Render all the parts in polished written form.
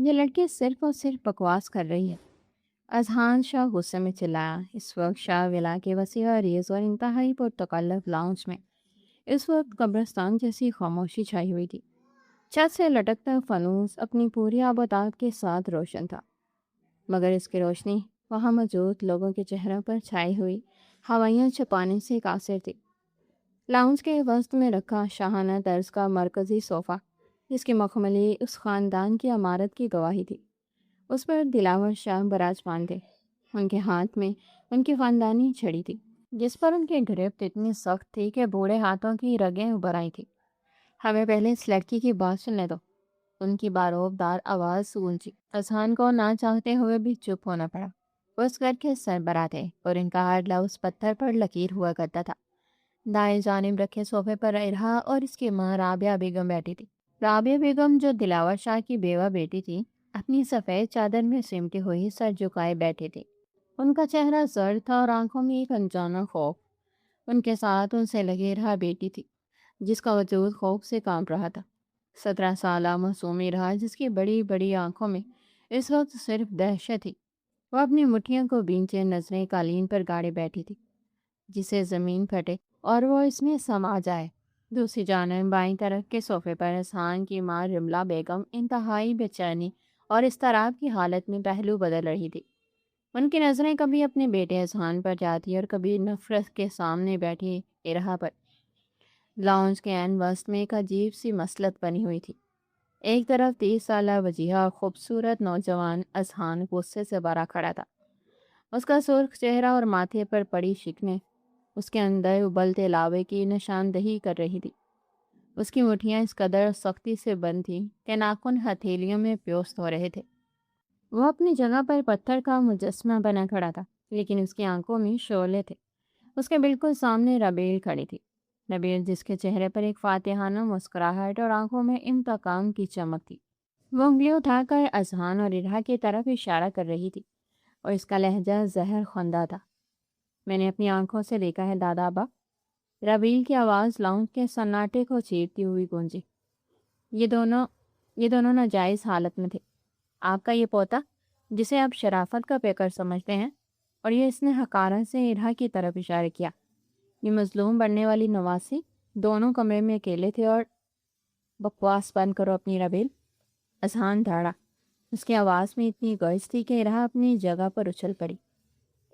یہ لڑکی صرف اور صرف بکواس کر رہی ہے۔ اذہان شاہ غصے میں چلایا۔ اس وقت شاہ ولا کے وسیع ریز اور انتہائی پرتکلف لاؤنج میں اس وقت قبرستان جیسی خاموشی چھائی ہوئی تھی۔ چھت سے لٹکتا فانوس اپنی پوری آبادات کے ساتھ روشن تھا، مگر اس کی روشنی وہاں موجود لوگوں کے چہروں پر چھائی ہوئی ہوائیاں چھپانے سے قاصر تھی۔ لاؤنج کے وسط میں رکھا شاہانہ طرز کا مرکزی صوفہ، جس کی مخملی اس خاندان کی عمارت کی گواہی تھی، اس پر دلاور شاہ براجمان تھے۔ ان کے ہاتھ میں ان کی خاندانی چھڑی تھی، جس پر ان کی گرفت اتنی سخت تھی کہ بوڑھے ہاتھوں کی رگیں ابھر آئی تھیں۔ ہمیں پہلے اس لڑکی کی بات سننے دو، ان کی باروب دار آواز گونجی۔ اذہان کو نہ چاہتے ہوئے بھی چپ ہونا پڑا۔ وہ اس گھر کے سربراہ تھے اور ان کا ہر لفظ پتھر پر لکیر ہوا کرتا تھا۔ دائیں جانب رکھے صوفے پر ارہا اور اس کی ماں رابعہ بیگم بیٹھی تھی۔ رابعہ بیگم جو دلاور شاہ کی بیوہ بیٹی تھی، اپنی سفید چادر میں سمٹی ہوئی سر جھکائے بیٹھی تھی۔ ان کا چہرہ زرد تھا اور آنکھوں میں ایک انجانا خوف۔ ان کے ساتھ ان سے لگی رہا بیٹی تھی، جس کا وجود خوف سے کانپ رہا تھا۔ 17 سالہ معصومی رہا، جس کی بڑی بڑی آنکھوں میں اس وقت صرف دہشت تھی۔ وہ اپنی مٹھیوں کو بینچے نظریں قالین پر گاڑے بیٹھی تھی، جسے زمین پھٹے اور وہ اس میں سما جائے۔ دوسری جانب بائیں طرف کے صوفے پر اذہان کی ماں رملہ بیگم انتہائی بے چینی اور اضطراب کی حالت میں پہلو بدل رہی تھی۔ ان کی نظریں کبھی اپنے بیٹے اذہان پر جاتی اور کبھی نفرت کے سامنے بیٹھی ارہا پر۔ لاؤنج کے عین وسط میں ایک عجیب سی مسلط بنی ہوئی تھی۔ ایک طرف 30 سالہ وجیہہ اور خوبصورت نوجوان اذہان غصے سے بھرا کھڑا تھا۔ اس کا سرخ چہرہ اور ماتھے پر پڑی شکنیں اس کے اندر ابلتے لاوے کی نشاندہی کر رہی تھی۔ اس کی مٹھیاں اس قدر سختی سے بند تھیں کہ ناخن ہتھیلیوں میں پیوست ہو رہے تھے۔ وہ اپنی جگہ پر پتھر کا مجسمہ بنا کھڑا تھا، لیکن اس کی آنکھوں میں شعلے تھے۔ اس کے بالکل سامنے ربیل کھڑی تھی۔ ربیل جس کے چہرے پر ایک فاتحانہ مسکراہٹ اور آنکھوں میں انتقام کی چمک تھی۔ وہ انگلی اٹھا کر اذہان اور ارہا کی طرف اشارہ کر رہی تھی اور اس کا لہجہ زہر خندہ تھا۔ میں نے اپنی آنکھوں سے دیکھا ہے دادا ابا۔ ربیل کی آواز لاؤنج کے سناٹے کو چیرتی ہوئی گونجی۔ یہ دونوں ناجائز حالت میں تھے۔ آپ کا یہ پوتا، جسے آپ شرافت کا پیکر سمجھتے ہیں، اور یہ اس نے حقارت سے ارہا کی طرف اشارہ کیا، یہ مظلوم بننے والی نواسی، دونوں کمرے میں اکیلے تھے اور بکواس بند کرو اپنی ربیل۔ اذہان دھاڑا۔ اس کی آواز میں اتنی گرج تھی کہ ارہا اپنی جگہ پر اچھل پڑی۔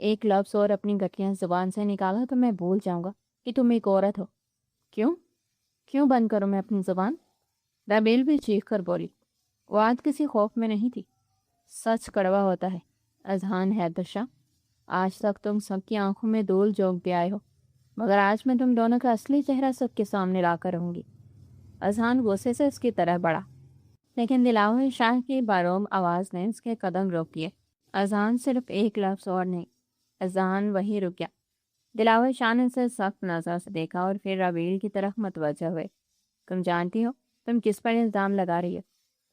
ایک لفظ اور اپنی گٹیاں زبان سے نکالا تو میں بھول جاؤں گا کہ تم ایک عورت ہو۔ کیوں بند کروں میں اپنی زبان؟ ربیل بھی چیخ کر بولی۔ وہ آج کسی خوف میں نہیں تھی۔ سچ کڑوا ہوتا ہے اذہان حیدر شاہ۔ آج تک تم سب کی آنکھوں میں دھول جھونکتے آئے ہو، مگر آج میں تم دونوں کا اصلی چہرہ سب کے سامنے لا کر رہوں گی۔ اذہان غصے سے اس کی طرح بڑھا، لیکن دلاور شاہ کی باروم آواز نے اس کے قدم روک دیے۔ اذہان صرف ایک لفظ اور نہیں۔ اذہان وہیں رک گیا۔ دلاور شاہ نے اسے سخت نظر سے دیکھا اور پھر ربیل کی طرف متوجہ ہوئے۔ تم جانتی ہو تم کس پر الزام لگا رہی ہو؟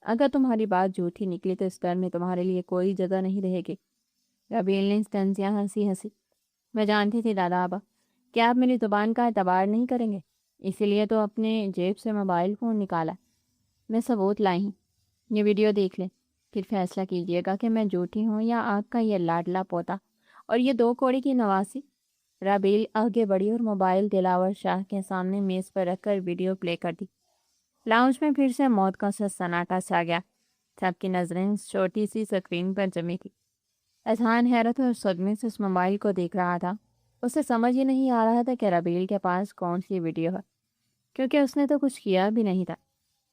اگر تمہاری بات جھوٹی نکلی تو اس گھر میں تمہارے لیے کوئی جگہ نہیں رہے گی۔ ربیل نے طنزیہ ہنسی۔ میں جانتی تھی دادا ابا کہ آپ میری زبان کا اعتبار نہیں کریں گے، اسی لیے تو اپنے جیب سے موبائل فون نکالا۔ میں ثبوت لائی ہوں، یہ ویڈیو دیکھ لیں، پھر فیصلہ کیجیے گا کہ میں جھوٹی ہوں یا آپ کا یہ لاڈلا پوتا اور یہ 2 کوڑی کی نواسی۔ ربیل آگے بڑھی اور موبائل دلاور شاہ کے سامنے میز پر رکھ کر ویڈیو پلے کر دی۔ لاؤنج میں پھر سے موت کا سا سناٹا چھا گیا۔ سب کی نظریں اس چھوٹی سی سکرین پر جمی تھی۔ اذہان حیرت اور صدمے سے اس موبائل کو دیکھ رہا تھا۔ اسے سمجھ ہی نہیں آ رہا تھا کہ ربیل کے پاس کون سی ویڈیو ہے، کیونکہ اس نے تو کچھ کیا بھی نہیں تھا،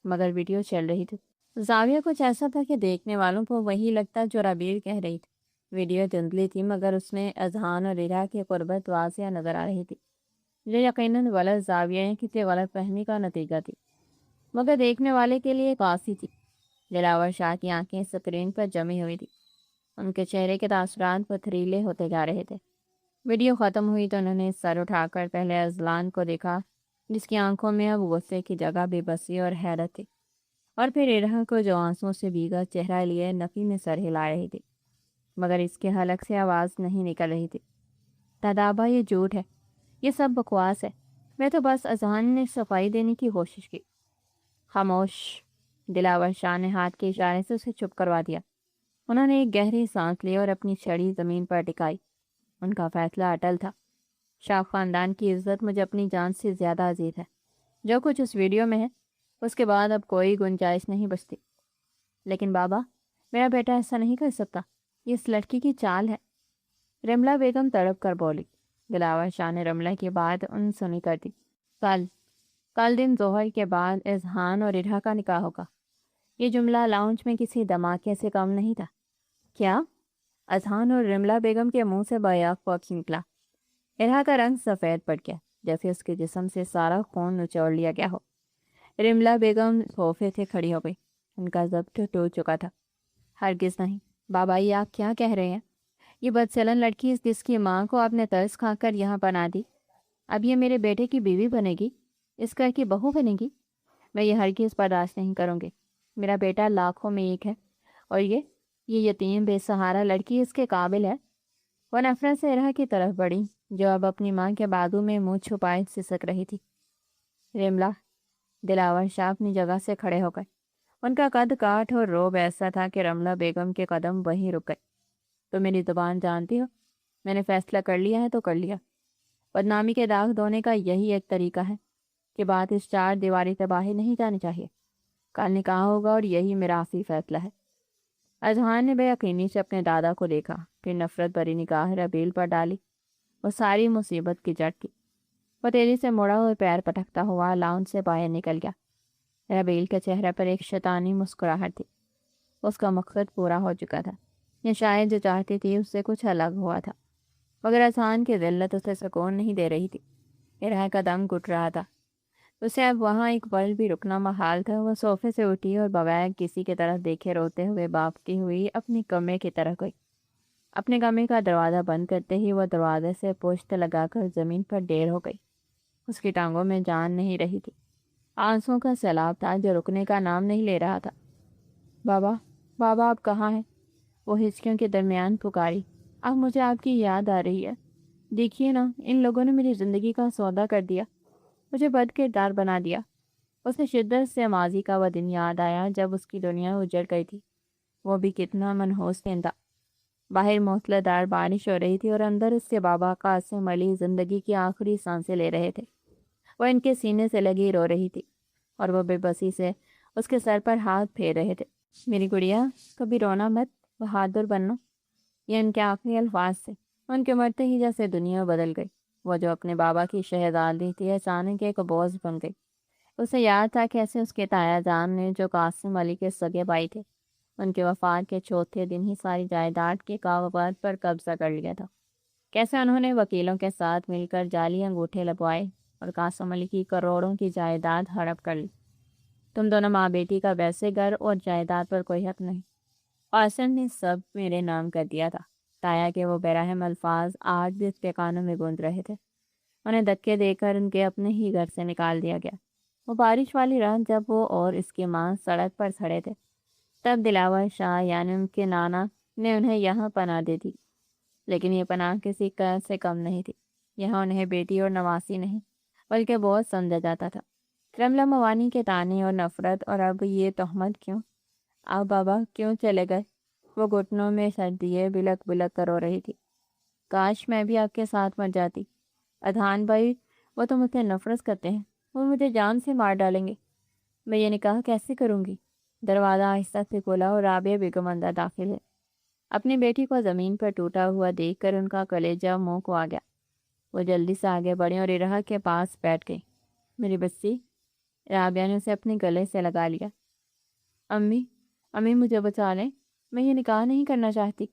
مگر ویڈیو چل رہی تھی۔ زاویہ کچھ ایسا تھا کہ دیکھنے والوں کو وہی لگتا جو ربیل کہہ رہی تھی۔ ویڈیو دھندلی تھی، مگر اس میں اذہان اور ارہا کی قربت واضح نظر آ رہی تھی، جو یقیناً غلط زاویہ کسی غلط فہمی کا نتیجہ تھی، مگر دیکھنے والے کے لیے کافی تھی۔ دلاور شاہ کی آنکھیں سکرین پر جمی ہوئی تھی، ان کے چہرے کے تاثرات پتھریلے ہوتے جا رہے تھے۔ ویڈیو ختم ہوئی تو انہوں نے سر اٹھا کر پہلے اذلان کو دیکھا، جس کی آنکھوں میں اب غصے کی جگہ بے بسی اور حیرت تھی، اور پھر ارہا کو جو آنسوں سے بھیگا چہرہ لیے نفی میں سر ہلا رہی تھی، مگر اس کے حلق سے آواز نہیں نکل رہی تھی۔ دادابا یہ جھوٹ ہے، یہ سب بکواس ہے، میں تو بس اذہان نے صفائی دینے کی کوشش کی۔ خاموش۔ دلاور شاہ نے ہاتھ کے اشارے سے اسے چپ کروا دیا۔ انہوں نے ایک گہری سانس لی اور اپنی چھڑی زمین پر ٹکائی۔ ان کا فیصلہ اٹل تھا۔ شاہ خاندان کی عزت مجھے اپنی جان سے زیادہ عزیز ہے۔ جو کچھ اس ویڈیو میں ہے اس کے بعد اب کوئی گنجائش نہیں بچتی۔ لیکن بابا، میرا بیٹا ایسا نہیں کر سکتا، یہ اس لڑکی کی چال ہے، رملہ بیگم تڑپ کر بولی۔ دلاور شاہ نے رملہ کی بات ان سنی کر دی۔ کل دن ظہر کے بعد اذہان اور ارہا کا نکاح ہوگا۔ یہ جملہ لاؤنج میں کسی دھماکے سے کم نہیں تھا۔ کیا؟ اذہان اور رملہ بیگم کے منہ سے بیاف وقت نکلا۔ ارہا کا رنگ سفید پڑ گیا، جیسے اس کے جسم سے سارا خون نچوڑ لیا گیا ہو۔ رملہ بیگم صوفے سے کھڑی ہو گئی۔ ان کا ضبط ٹوٹ چکا تھا۔ ہرگز نہیں بابا، یہ آپ کیا کہہ رہے ہیں؟ یہ بدچلن لڑکی جس کی ماں کو آپ نے ترس کھا کر یہاں پناہ دی، اب یہ میرے بیٹے کی بیوی بنے گی، اس گھر کی بہو بنے گی؟ میں یہ ہرگز برداشت نہیں کروں گی۔ میرا بیٹا لاکھوں میں ایک ہے، اور یہ یتیم بے سہارا لڑکی اس کے قابل ہے۔ وہ نفرت سے ارہا کی طرف بڑھی، جو اب اپنی ماں کے بازو میں منہ چھپائے سسک رہی تھی۔ رملہ، دلاور شاہ اپنی جگہ سے کھڑے ہو گئے۔ ان کا قد کاٹ اور روب ایسا تھا کہ رملہ بیگم کے قدم وہیں رک گئے۔ تو میری زبان جانتی ہو، میں نے فیصلہ کر لیا ہے تو کر لیا۔ بدنامی کے داغ دھونے کا یہی ایک طریقہ ہے کہ بات اس چار دیواری سے باہر نہیں جانی چاہیے۔ کل نکاح ہوگا اور یہی میرا آخری فیصلہ ہے۔ اذہان نے بے یقینی سے اپنے دادا کو دیکھا، پھر نفرت بھری نگاہ ربیل پر ڈالی۔ وہ ساری مصیبت کی جڑ تھی۔ وہ تیزی سے مڑا اور پیر پٹکتا ہوا لاؤنج سے باہر نکل گیا۔ ربیل کے چہرے پر ایک شیطانی مسکراہٹ تھی۔ اس کا مقصد پورا ہو چکا تھا۔ یہ شاید جو چاہتی تھی اس سے کچھ الگ ہوا تھا، مگر اذہان کی ذلت اسے سکون نہیں دے رہی تھی۔ ارہا کا دم گھٹ رہا تھا۔ اسے اب وہاں ایک پل بھی رکنا محال تھا۔ وہ صوفے سے اٹھی اور بغیر کسی کی طرف دیکھے روتے ہوئے باپتی ہوئی اپنی کمرے کی طرف گئی۔ اپنے کمرے کا دروازہ بند کرتے ہی وہ دروازے سے پشت لگا کر زمین پر ڈیر ہو گئی۔ اس کی ٹانگوں میں جان نہیں رہی تھی۔ آنسوں کا سیلاب تھا جو رکنے کا نام نہیں لے رہا تھا۔ بابا، بابا آپ کہاں ہیں؟ وہ ہچکیوں کے درمیان پکاری۔ اب مجھے آپ کی یاد آ رہی ہے۔ دیکھیے نا، ان لوگوں نے میری زندگی کا سودا کر دیا، مجھے بد کردار بنا دیا۔ اسے شدت سے ماضی کا وہ دن یاد آیا جب اس کی دنیا اجڑ گئی تھی۔ وہ بھی کتنا منحوس دن تھا۔ باہر موسلادھار بارش ہو رہی تھی اور اندر اس کے بابا قاسم علی زندگی کی آخری سانسیں لے رہے تھے۔ وہ ان کے سینے سے لگی رو رہی تھی اور وہ بے بسی سے اس کے سر پر ہاتھ پھیر رہے تھے۔ میری گڑیا، کبھی رونا مت، بہادر بنو۔ یہ ان کے آخری الفاظ تھے۔ ان کے مرتے ہی جیسے دنیا بدل گئی۔ وہ جو اپنے بابا کی شہزادی تھی اچانک ایک بوجھ بن گئی۔ اسے یاد تھا کیسے اس کے تایا جان نے، جو قاسم علی کے سگے بھائی تھے، ان کے وفات کے چوتھے دن ہی ساری جائیداد کے کاغذات پر قبضہ کر لیا تھا۔ کیسے انہوں نے وکیلوں کے ساتھ مل کر جعلی انگوٹھے لگوائے اور قاسم علی کی کروڑوں کی جائیداد ہڑپ کر لی۔ تم دونوں ماں بیٹی کا ویسے گھر اور جائیداد پر کوئی حق نہیں۔ قاسم نے سب میرے نام کر دیا تھا۔ تایا کے وہ برہم الفاظ آج بھی اس کے کانوں میں گونج رہے تھے۔ انہیں دھکے دے کر ان کے اپنے ہی گھر سے نکال دیا گیا۔ وہ بارش والی رات جب وہ اور اس کی ماں سڑک پر کھڑے تھے، تب دلاور شاہ یعنی ان کے نانا نے انہیں یہاں پناہ دے دی۔ لیکن یہ پناہ کسی کا سے کم نہیں تھی۔ یہاں انہیں بیٹی اور نواسی نہیں بلکہ بہت سمجھا جاتا تھا۔ رملہ موانی کے تانے اور نفرت، اور اب یہ تہمت کیوں؟ آپ بابا کیوں چلے گئے؟ وہ گھٹنوں میں سر دیے بلک بلک کر رو رہی تھی۔ کاش میں بھی آپ کے ساتھ مر جاتی۔ اذہان بھائی، وہ تو مجھ سے نفرت کرتے ہیں، وہ مجھے جان سے مار ڈالیں گے۔ میں یہ نکاح کیسے کروں گی؟ دروازہ آہستہ سے کھولا اور رابعہ بیگم اندر داخل ہے۔ اپنی بیٹی کو زمین پر ٹوٹا ہوا دیکھ کر ان کا کلیجہ منہ کو آ گیا۔ وہ جلدی سے آگے بڑھی اور ارہا کے پاس بیٹھ گئی۔ میری بچی، رابعہ نے اسے اپنے گلے سے لگا لیا۔ امی مجھے بچا لیں، میں یہ نکاح نہیں کرنا چاہتی۔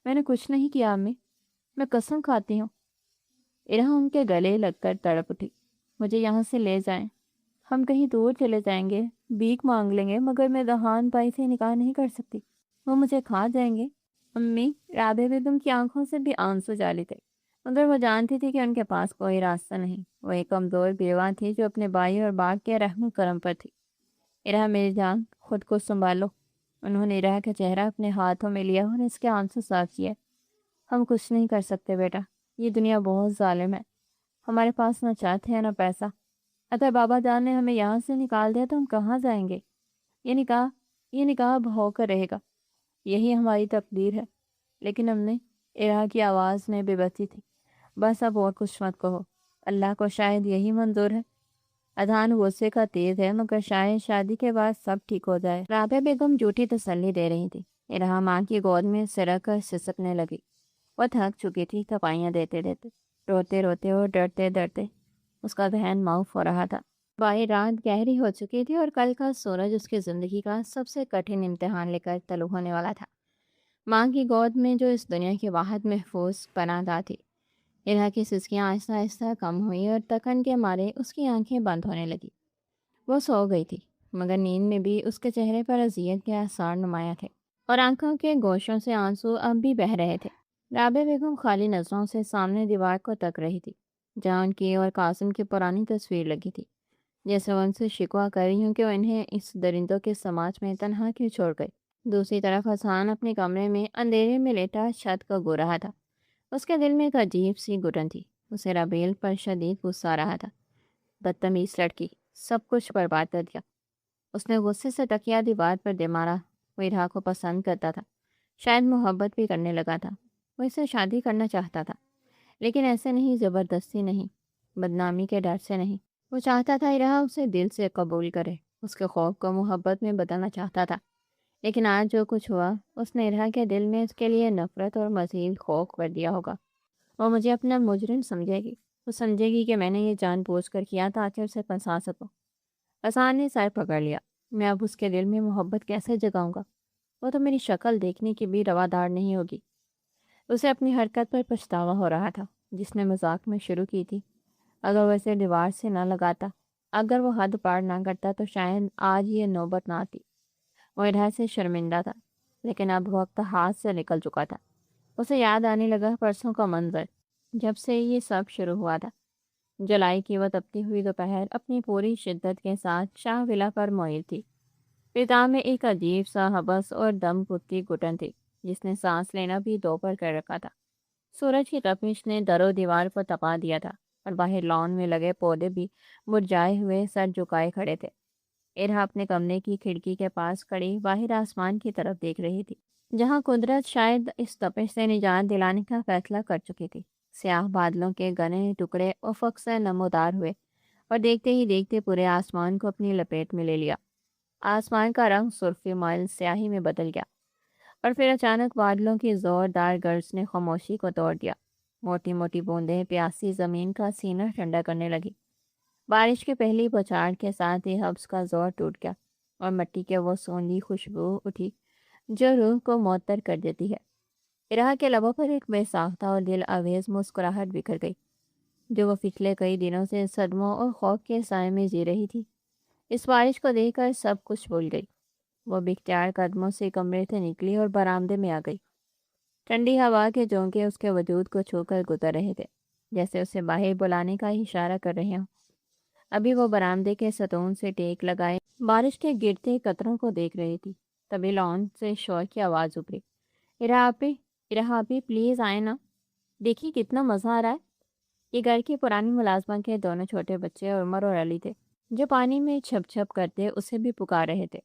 میں نے کچھ نہیں کیا امی، میں قسم کھاتی ہوں۔ ارہا ان کے گلے لگ کر تڑپ اٹھی۔ مجھے یہاں سے لے جائیں، ہم کہیں دور چلے جائیں گے، بھیک مانگ لیں گے، مگر میں اذہان بھائی سے نکاح نہیں کر سکتی، وہ مجھے کھا جائیں گے۔ امی، رابعہ بیگم کی آنکھوں سے بھی آنسو جاری تھے، مگر وہ جانتی تھی کہ ان کے پاس کوئی راستہ نہیں۔ وہ ایک کمزور بیوہ تھی جو اپنے بھائی اور باپ کے رحم و کرم پر تھی۔ ارہا میری جان، خود کو سنبھالو۔ انہوں نے ارہا کا چہرہ اپنے ہاتھوں میں لیا اور اس کے آنسو صاف کیے۔ ہم کچھ نہیں کر سکتے بیٹا، یہ دنیا بہت ظالم ہے۔ ہمارے پاس نہ چھت ہے نہ پیسہ۔ اگر بابا جان نے ہمیں یہاں سے نکال دیا تو ہم کہاں جائیں گے؟ یہ نکاح یہ نکاح اب ہو کر رہے گا، یہی ہماری تقدیر ہے۔ لیکن ہم نے الہا کی آواز میں بے بسی تھی۔ بس اب اور کچھ مت کہو، اللہ کو شاید یہی منظور ہے۔ اذان غصے کا تیز ہے، مگر شاید شادی کے بعد سب ٹھیک ہو جائے۔ رابعہ بیگم جھوٹی تسلی دے رہی تھی۔ الہا ماں کی گود میں سرک کر سسکنے لگی۔ وہ تھک چکی تھی، تپائیاں دیتے دیتے، روتے روتے اور ڈرتے ڈرتے۔ اس کا ذہن معاف ہو رہا تھا۔ باہر رات گہری ہو چکی تھی اور کل کا سورج اس کی زندگی کا سب سے کٹھن امتحان لے کر طلوع ہونے والا تھا۔ ماں کی گود میں جو اس دنیا کی واحد محفوظ پناہ گاہ تھی۔ الہا کی سسکیاں آہستہ آہستہ کم ہوئی اور تکن کے مارے اس کی آنکھیں بند ہونے لگی۔ وہ سو گئی تھی، مگر نیند میں بھی اس کے چہرے پر اذیت کے آثار نمایاں تھے اور آنکھوں کے گوشوں سے آنسو اب بھی بہہ رہے تھے۔ رابعہ بیگم خالی نظروں سے سامنے دیوار کو تک رہی تھی، جہاں ان کی اور قاسم کی پرانی تصویر لگی تھی، جیسے وہ ان سے شکوہ کر رہی ہوں کہ وہ انہیں اس درندوں کے سماج میں تنہا کیوں چھوڑ گئے۔ دوسری طرف حسان اپنے کمرے میں اندھیرے میں لیٹا چھت کو گو رہا تھا۔ اس کے دل میں ایک عجیب سی گھٹن تھی۔ اسے رابیل پر شدید غصہ آ رہا تھا۔ بدتمیز لڑکی، سب کچھ برباد کر دیا۔ اس نے غصے سے تکیہ دیوار پر دے مارا۔ وہ الہا کو پسند کرتا تھا، شاید محبت بھی کرنے لگا تھا۔ وہ اسے شادی کرنا چاہتا تھا، لیکن ایسے نہیں، زبردستی نہیں، بدنامی کے ڈر سے نہیں۔ وہ چاہتا تھا الہا اسے دل سے قبول کرے، اس کے خوف کو محبت میں بدلنا چاہتا تھا۔ لیکن آج جو کچھ ہوا، اس نے الہا کے دل میں اس کے لیے نفرت اور مزید خوف کر دیا ہوگا۔ وہ مجھے اپنا مجرم سمجھے گی، وہ سمجھے گی کہ میں نے یہ جان بوجھ کر کیا تاکہ اسے پھنسا سکوں۔ حسان نے سر پکڑ لیا۔ میں اب اس کے دل میں محبت کیسے جگاؤں گا؟ وہ تو میری شکل دیکھنے کی بھی روادار نہیں ہوگی۔ اسے اپنی حرکت پر پچھتاوا ہو رہا تھا جس نے مذاق میں شروع کی تھی۔ اگر وہ اسے دیوار سے نہ لگاتا، اگر وہ حد پار نہ کرتا تو شاید آج یہ نوبت نہ آتی۔ وہ الہا سے شرمندہ تھا، لیکن اب وقت ہاتھ سے نکل چکا تھا۔ اسے یاد آنے لگا پرسوں کا منظر، جب سے یہ سب شروع ہوا تھا۔ جولائی کی وہ تپتی ہوئی دوپہر اپنی پوری شدت کے ساتھ شاہ ولا پر موئل تھی۔ فضا میں ایک عجیب سا حبس اور دم گھٹتی گھٹن تھی جس نے سانس لینا بھی دوپہر کر رکھا تھا۔ سورج کی تپش نے در و دیوار کو تپا دیا تھا اور باہر لان میں لگے پودے بھی مرجھائے ہوئے سر جھکائے کھڑے تھے۔ الہا اپنے کمرے کی کھڑکی کے پاس کھڑی باہر آسمان کی طرف دیکھ رہی تھی، جہاں قدرت شاید اس تپش سے نجات دلانے کا فیصلہ کر چکی تھی۔ سیاہ بادلوں کے گھنے ٹکڑے افق سے نمودار ہوئے اور دیکھتے ہی دیکھتے پورے آسمان کو اپنی لپیٹ میں لے لیا۔ آسمان کا رنگ سرخی مائل سیاہی میں بدل گیا اور پھر اچانک بادلوں کی زوردار گرج نے خاموشی کو توڑ دیا۔ موٹی موٹی بوندیں پیاسی زمین کا سینہ ٹھنڈا کرنے لگی۔ بارش کی پہلی بچھاڑ کے ساتھ ہی حبس کا زور ٹوٹ گیا اور مٹی کے وہ سوندھی خوشبو اٹھی جو روح کو معطر کر دیتی ہے۔ الہا کے لبوں پر ایک بے ساختہ اور دل آویز مسکراہٹ بکھر گئی، جو وہ پچھلے کئی دنوں سے صدموں اور خوف کے سائے میں جی رہی تھی۔ اس بارش کو دیکھ کر سب کچھ بھول گئی۔ وہ بختیار قدموں سے کمرے سے نکلی اور برآمدے میں آ گئی۔ ٹھنڈی ہوا کے جھونکے اس کے وجود کو چھو کر گزر رہے تھے، جیسے اسے باہر بلانے کا اشارہ کر رہے ہوں۔ ابھی وہ برآمدے کے ستون سے ٹیک لگائے بارش کے گرتے قطروں کو دیکھ رہی تھی، تبھی لان سے شور کی آواز ابھری۔ الہا آپی پلیز آئے نا، دیکھیے کتنا مزہ آ رہا ہے۔ یہ گھر کی پرانی ملازمہ کے دونوں چھوٹے بچے عمر اور علی تھے، جو پانی میں چھپ چھپ کرتے اسے بھی پکار رہے تھے۔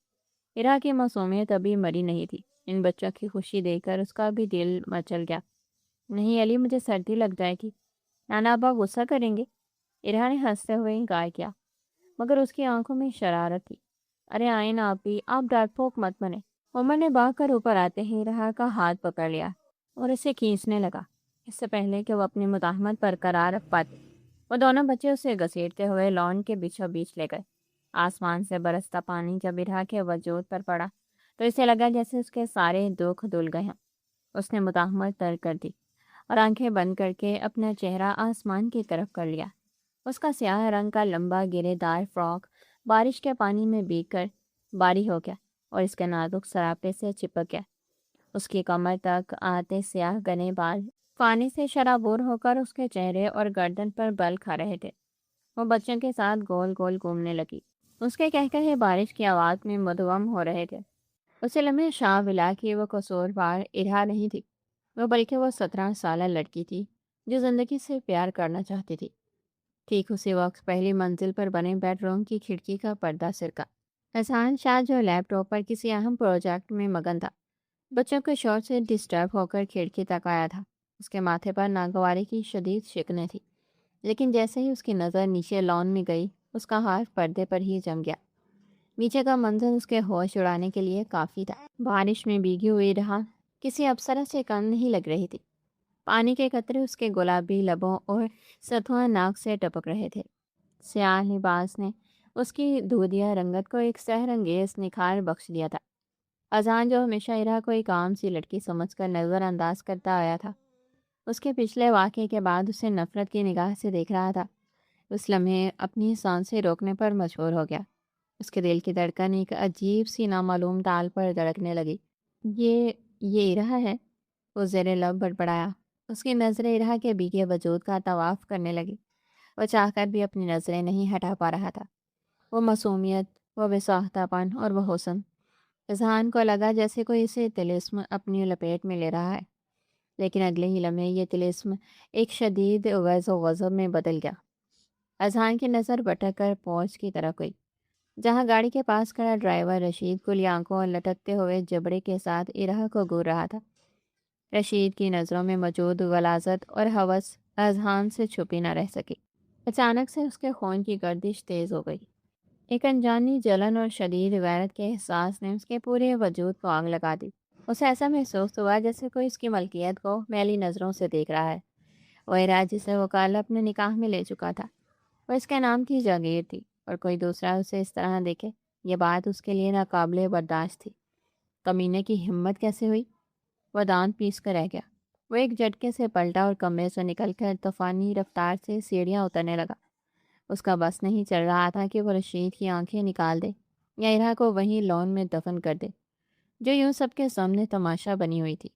الہا کی معصومیت ابھی مری نہیں تھی۔ ان بچوں کی خوشی دیکھ کر اس کا بھی دل مچل گیا۔ نہیں علی، مجھے سردی لگ جائے گی، نانا ابا غصہ کریں گے، الہا نے ہنستے ہوئے انکار کیا، مگر اس کی آنکھوں میں شرارت تھی۔ ارے آئیں نا آپی، آپ ڈانٹ پھونک مت بنے۔ عمر نے بھاگ کر اوپر آتے ہی الہا کا ہاتھ پکڑ لیا اور اسے کھینچنے لگا، اس سے پہلے کہ وہ اپنی مزاحمت برقرار رکھ پاتے۔ وہ دونوں بچے اسے گھسیٹتے ہوئے لان کے بیچوں بیچ لے گئے۔ آسمان سے برستا پانی جب الہا کے وجود پر پڑا تو اسے لگا جیسے اس کے سارے دکھ دھل گئے ہیں۔ اس نے مزاحمت ترک کر دی اور آنکھیں بند کر کے اپنا چہرہ آسمان کی طرف کر لیا۔ اس کا سیاہ رنگ کا لمبا گرے دار فراک بارش کے پانی میں بھیگ کر باری ہو گیا اور اس کے نازک سراپے سے چپک گیا۔ اس کی کمر تک آتے سیاہ گھنے بال پانی سے شرابور ہو کر اس کے چہرے اور گردن پر بل کھا رہے تھے۔ وہ بچوں کے ساتھ گول گول گھومنے لگی۔ اس کے کہکہے بارش کی آواز میں مدھم ہو رہے تھے۔ اسے لمحے شاہ ولا کی وہ قصوروار الہا نہیں تھی، وہ بلکہ وہ 17 سالہ لڑکی تھی جو زندگی سے پیار کرنا چاہتی تھی۔ ٹھیک اسی وقت پہلی منزل پر بنے بیڈ روم کی کھڑکی کا پردہ سرکا۔ اذہان شاہ جو لیپ ٹاپ پر کسی اہم پروجیکٹ میں مگن تھا، بچوں کے شور سے ڈسٹرب ہو کر کھڑکی تک آیا تھا۔ اس کے ماتھے پر ناگواری کی شدید شکنیں تھی، لیکن جیسے ہی اس کی نظر نیچے لان میں گئی، اس کا ہاتھ پردے پر ہی جم گیا۔ نیچے کا منظر اس کے ہوش اڑانے کے لیے کافی تھا۔ بارش میں بھیگی ہوئی رہا کسی ابصرہ سے کم نہیں لگ رہی تھی۔ پانی کے قطرے اس کے گلابی لبوں اور ستھواں ناک سے ٹپک رہے تھے۔ سیاہ لباس نے اس کی دودھیا رنگت کو ایک سحر انگیز نکھار بخش دیا تھا۔ اذان جو ہمیشہ ارا کو ایک عام سی لڑکی سمجھ کر نظر انداز کرتا آیا تھا، اس کے پچھلے واقعے کے بعد اسے نفرت کی نگاہ سے دیکھ رہا تھا۔ اس لمحے اپنی سانسیں روکنے پر مجبور ہو گیا۔ اس کے دل کی دھڑکن ایک عجیب سی نامعلوم تال پر دھڑکنے لگی۔ یہ ارا ہے؟ وہ زیر لب بڑبڑایا۔ اس کی نظریں ارا کے بھیگے وجود کا طواف کرنے لگی۔ وہ چاہ کر بھی اپنی نظریں نہیں ہٹا پا رہا تھا۔ وہ معصومیت، وہ بے ساختہ پن اور وہ حسن۔ اذہان کو لگا جیسے کوئی اسے طلسم اپنی لپیٹ میں لے رہا ہے، لیکن اگلے ہی لمحے یہ طلسم ایک شدید غیظ و غضب میں بدل گیا۔ اذہان کی نظر بھٹک کر پوچھ کی طرف گئی، جہاں گاڑی کے پاس کھڑا ڈرائیور رشید کھلی آنکھوں اور لٹکتے ہوئے جبڑے کے ساتھ ارا کو گور رہا تھا۔ رشید کی نظروں میں موجود غلاظت اور ہوس اذہان سے چھپی نہ رہ سکی۔ اچانک سے اس کے خون کی گردش تیز ہو گئی۔ ایک انجانی جلن اور شدید غیرت کے احساس نے اس کے پورے وجود کو آگ لگا دی۔ اسے ایسا محسوس ہوا جیسے کوئی اس کی ملکیت کو میلی نظروں سے دیکھ رہا ہے۔ وہ ارا جسے وہ کل اپنے نکاح میں لے چکا تھا، وہ اس کے نام کی جاگیر تھی، اور کوئی دوسرا اسے اس طرح دیکھے، یہ بات اس کے لیے ناقابل برداشت تھی۔ کمینے کی ہمت کیسے ہوئی؟ وہ دانت پیس کر رہ گیا۔ وہ ایک جھٹکے سے پلٹا اور کمرے سے نکل کر طوفانی رفتار سے سیڑھیاں اترنے لگا۔ اس کا بس نہیں چل رہا تھا کہ وہ رشید کی آنکھیں نکال دے یا ارا کو وہیں لون میں دفن کر دے، جو یوں سب کے سامنے تماشا بنی ہوئی تھی۔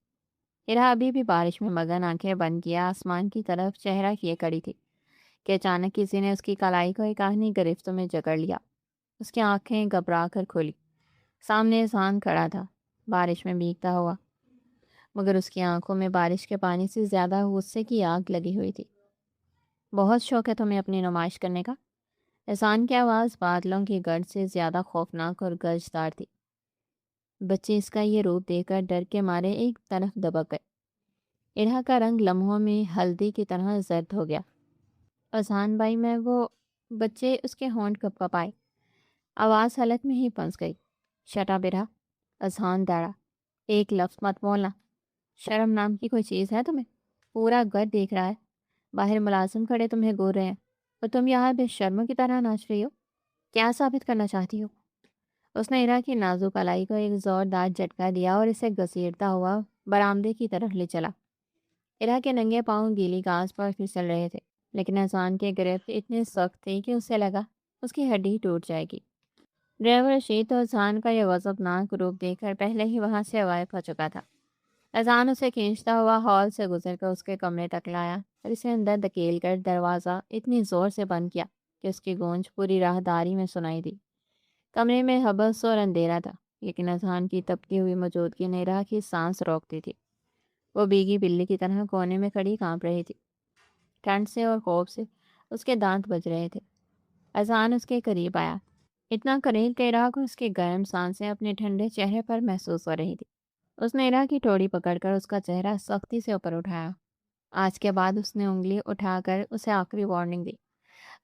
ارا ابھی بھی بارش میں مگن آنکھیں بند کیے آسمان کی طرف چہرہ کیے کڑی تھی کہ اچانک کسی نے اس کی کلائی کو ایک آہنی گرفت میں جکڑ لیا۔ اس کی آنکھیں گھبرا کر کھولی۔ سامنے اذہان کھڑا تھا، بارش میں بھیگتا ہوا، مگر اس کی آنکھوں میں بارش کے پانی سے زیادہ غصے کی آگ لگی ہوئی تھی۔ بہت شوق ہے تمہیں اپنی نمائش کرنے کا؟ اذہان کی آواز بادلوں کی گرج سے زیادہ خوفناک اور گرجدار تھی۔ بچے اس کا یہ روپ دیکھ کر ڈر کے مارے ایک طرف دبک گئے۔ ارا کا رنگ لمحوں میں ہلدی کی طرح زرد ہو گیا۔ اذہان بھائی، میں وہ بچے اس کے ہونٹ کپ کپائے، آواز حلق میں ہی پھنس گئی۔ شٹ اپ ارا، اذہان داڑا، ایک لفظ مت بولنا۔ شرم نام کی کوئی چیز ہے تمہیں؟ پورا گھر دیکھ رہا ہے، باہر ملازم کھڑے تمہیں گور رہے ہیں، اور تم یہاں بے شرموں کی طرح ناچ رہی ہو۔ کیا ثابت کرنا چاہتی ہو؟ اس نے ارا کی نازک کلائی کو ایک زوردار جھٹکا دیا اور اسے گھسیٹتا ہوا برآمدے کی طرف لے چلا۔ ارا کے ننگے پاؤں گیلی گھاس پر پھسل رہے تھے، لیکن اذہان کے گرفت اتنی سخت تھی کہ اسے لگا اس کی ہڈی ٹوٹ جائے گی۔ ڈرائیور رشید تو اذہان کا یہ غضبناک روپ دیکھ کر پہلے ہی وہاں سے غائب ہو چکا تھا۔ اذہان اسے کھینچتا ہوا ہال سے گزر کر اس کے کمرے تک لایا اور اسے اندر دھکیل کر دروازہ اتنی زور سے بند کیا کہ اس کی گونج پوری راہداری میں سنائی دی۔ کمرے میں حبس اور اندھیرا تھا، لیکن اذہان کی تپتی ہوئی موجودگی نے ارا کی سانس روکتی تھی۔ وہ بھیگی بلی کی طرح کونے میں کھڑی کانپ رہی تھی۔ ٹھنڈ سے اور خوف سے اس کے دانت بج رہے تھے۔ اذہان اس کے قریب آیا، اتنا قریب کہ ارا کو اس کی گرم سانسیں اپنے ٹھنڈے چہرے پر محسوس ہو رہی تھی۔ اس نے ارا کی ٹھوڑی پکڑ کر اس کا چہرہ سختی سے اوپر اٹھایا۔ آج کے بعد اس نے انگلی اٹھا کر اسے آخری وارننگ دی،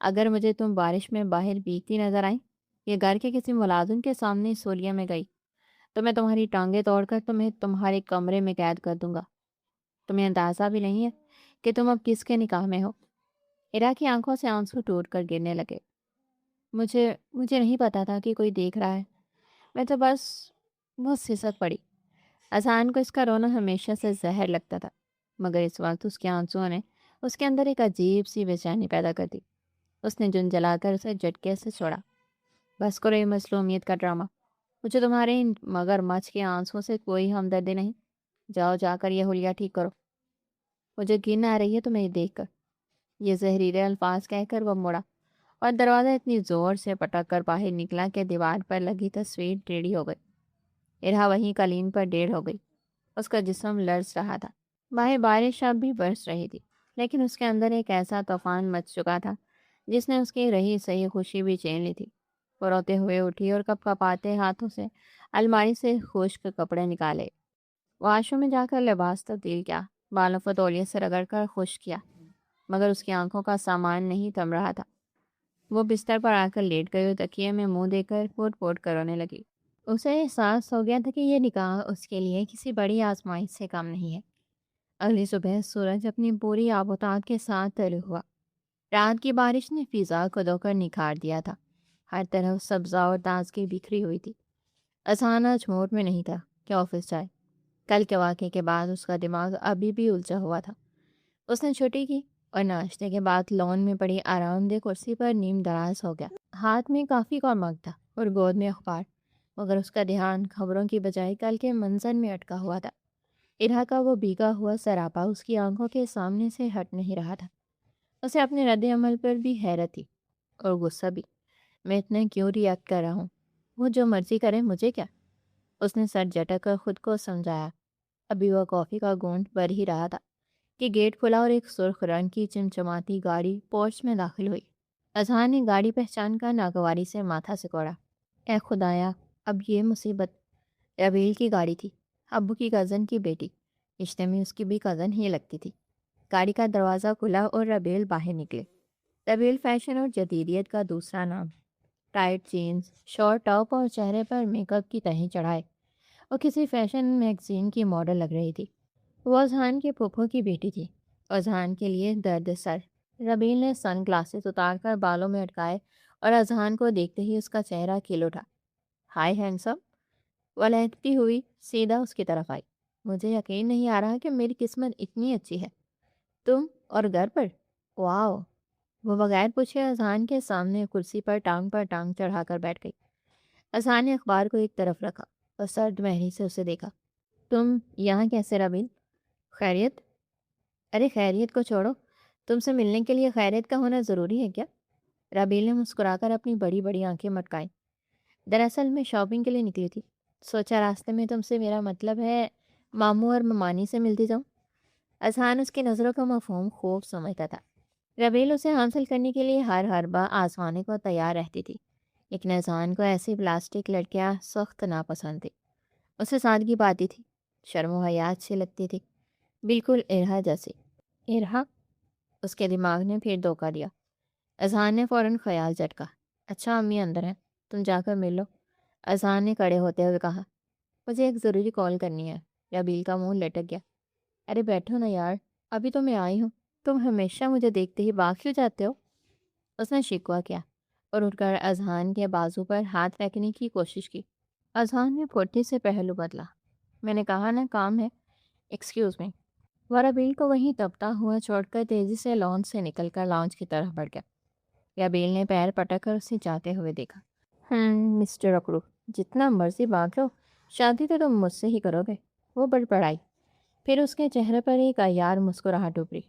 اگر مجھے تم بارش میں باہر بھیگتی نظر آئی یا گھر کے کسی ملازم کے سامنے سولیے میں گئی تو میں تمہاری ٹانگیں توڑ کر تمہیں تمہارے کمرے میں قید کر دوں گا۔ تمہیں اندازہ بھی نہیں ہے کہ تم اب کس کے نکاح میں ہو۔ ارا کی آنکھوں سے آنسو ٹوٹ کر گرنے لگے۔ مجھے نہیں پتا تھا کہ کوئی دیکھ رہا ہے، میں تو بس سسک پڑی۔ اذہان کو اس کا رونا ہمیشہ سے زہر لگتا تھا، مگر اس وقت اس کے آنسوؤں نے اس کے اندر ایک عجیب سی بے چینی پیدا کر دی۔ اس نے جن جلا کر اسے جھٹکے سے چھوڑا۔ بس کرو یہ مظلومیت کا ڈرامہ، مجھے تمہارے ان مگر مچھ کے آنسوؤں سے کوئی ہمدردی نہیں۔ جاؤ جا کر یہ حلیہ ٹھیک کرو، مجھے گھن آ رہی ہے تمہیں دیکھ کر۔ یہ زہریلے الفاظ کہہ کر وہ مڑا اور دروازہ اتنی زور سے پٹک کر باہر نکلا کہ دیوار پر لگی تصویر ٹیڑھی ہو گئی۔ ارا وہیں قالین پر ڈیڑھ ہو گئی، اس کا جسم لرز رہا تھا۔ باہر بارش اب بھی برس رہی تھی، لیکن اس کے اندر ایک ایسا طوفان مچ چکا تھا جس نے اس کی رہی صحیح خوشی بھی چھین لی تھی۔ وہ روتے ہوئے اٹھی اور کپ کپاتے ہاتھوں سے الماری سے خشک کپڑے نکالے۔ واش روم میں جا کر لباس تبدیل کیا، بالوں کو تولیے سے رگڑ کر خشک کیا، مگر اس کی آنکھوں کا سامان نہیں تھم رہا تھا۔ وہ بستر پر آ کر لیٹ گئی اور تکیے میں منہ دے کر پوٹ پوٹ کر رونے لگی۔ اسے احساس ہو گیا تھا کہ یہ نکاح اس کے لیے کسی بڑی آزمائش سے کم نہیں ہے۔ اگلی صبح سورج اپنی پوری آبوتاب کے ساتھ طلوع ہوا۔ رات کی بارش نے فضا کو دھو کر نکھار دیا تھا۔ ہر طرف سبزہ اور تازگی بکھری ہوئی تھی۔ اذہان آج موڈ میں نہیں تھا کہ آفس جائے۔ کل کے واقعے کے بعد اس کا دماغ ابھی بھی الجھا ہوا تھا۔ اس نے چھٹی کی اور ناشتے کے بعد لان میں پڑی آرام دہ کرسی پر نیم دراز ہو گیا۔ ہاتھ میں کافی کا مگ تھا اور گود میں اخبار، مگر اس کا دھیان خبروں کی بجائے کل کے منظر میں اٹکا ہوا تھا۔ ارہا کا وہ بھیگا ہوا سراپا اس کی آنکھوں کے سامنے سے ہٹ نہیں رہا تھا۔ اسے اپنے رد عمل پر بھی حیرت تھی اور غصہ بھی۔ میں اتنا کیوں ریئیکٹ کر رہا ہوں؟ وہ جو مرضی کرے، مجھے کیا؟ اس نے سر جھٹک کر خود کو سمجھایا۔ ابھی وہ کافی کا گھونٹ بھر ہی رہا تھا کہ گیٹ کھلا اور ایک سرخ رنگ کی چمچماتی گاڑی پورچ میں داخل ہوئی۔ اذہان نے گاڑی پہچان کر ناگواری سے ماتھا سکوڑا۔ اے خدایا، اب یہ مصیبت! ربیل کی گاڑی تھی، ابو کی کزن کی بیٹی، رشتے میں اس کی بھی کزن ہی لگتی تھی۔ گاڑی کا دروازہ کھلا اور ربیل باہر نکلے۔ ربیل فیشن اور جدیدیت کا دوسرا نام۔ ٹائٹ جینز، شارٹ ٹاپ اور چہرے پر میک اپ کی تہیں چڑھائے اور کسی فیشن میگزین کی ماڈل لگ رہی تھی۔ وہ اذہان کے پھوپھو کی بیٹی تھی۔ اذہان کے لیے درد سر۔ ربیل نے سن گلاسز اتار کر بالوں میں اٹکائے اور اذہان کو دیکھتے ہی اس کا چہرہ کھل اٹھا۔ High handsome! وہ لہکتی ہوئی سیدھا اس کی طرف آئی۔ مجھے یقین نہیں آ رہا کہ میری قسمت اتنی اچھی ہے۔ تم اور گھر پر؟ واو! وہ بغیر پوچھے اذہان کے سامنے کرسی پر ٹانگ چڑھا کر بیٹھ گئی۔ اذہان نے اخبار کو ایک طرف رکھا اور سرد مہری سے اسے دیکھا۔ تم یہاں کیسے ربیل؟ خیریت؟ ارے خیریت کو چھوڑو، تم سے ملنے کے لیے خیریت کا ہونا ضروری ہے کیا؟ ربیل نے مسکرا کر اپنی بڑی بڑی آنکھیں مٹکائیں۔ دراصل میں شاپنگ کے لیے نکلی تھی، سوچا راستے میں تم سے میرا مطلب ہے ماموں اور ممانی سے ملتی جاؤں۔ اذہان اس کی نظروں کا مفہوم خوب سمجھتا تھا۔ ربیل اسے حاصل کرنے کے لیے ہر حربہ آزمانے کو تیار رہتی تھی، لیکن اذہان کو ایسی پلاسٹک لڑکیاں سخت ناپسند تھی۔ اسے سادگی پاتی تھی، شرم و حیات سے لگتی تھی، بالکل ارہا جیسی۔ ارہا؟ اس کے دماغ نے پھر دھوکہ دیا۔ اذہان نے فوراً خیال جھٹکا۔ اچھا امی اندر ہیں، تم جا کر مل لو۔ اذہان نے کھڑے ہوتے ہوئے کہا۔ مجھے ایک ضروری کال کرنی ہے۔ ربیل کا منہ لٹک گیا۔ ارے بیٹھو نا یار، ابھی تو میں آئی ہوں، تم ہمیشہ مجھے دیکھتے ہی بھاگ کیوں جاتے ہو؟ اس نے شکوہ کیا اور اٹھ کر اذہان کے بازو پر ہاتھ رکھنے کی کوشش کی۔ اذہان نے پھوٹی سے پہلو بدلا۔ میں نے کہا نا کام ہے، ایکسکیوز می۔ وہ ربیل کو وہیں تپتا ہوا چھوڑ کر تیزی سے لان سے نکل کر لاؤنج کی طرف بڑھ گیا۔ ربیل نے پیر پٹک کر اسے جاتے ہوئے دیکھا۔ مسٹر اکرو، جتنا مرضی بھاگ لو، شادی تو تم مجھ سے ہی کرو گے، وہ بڑبڑائی۔ پھر اس کے چہرے پر ایک عیار مسکراہٹ ابھری۔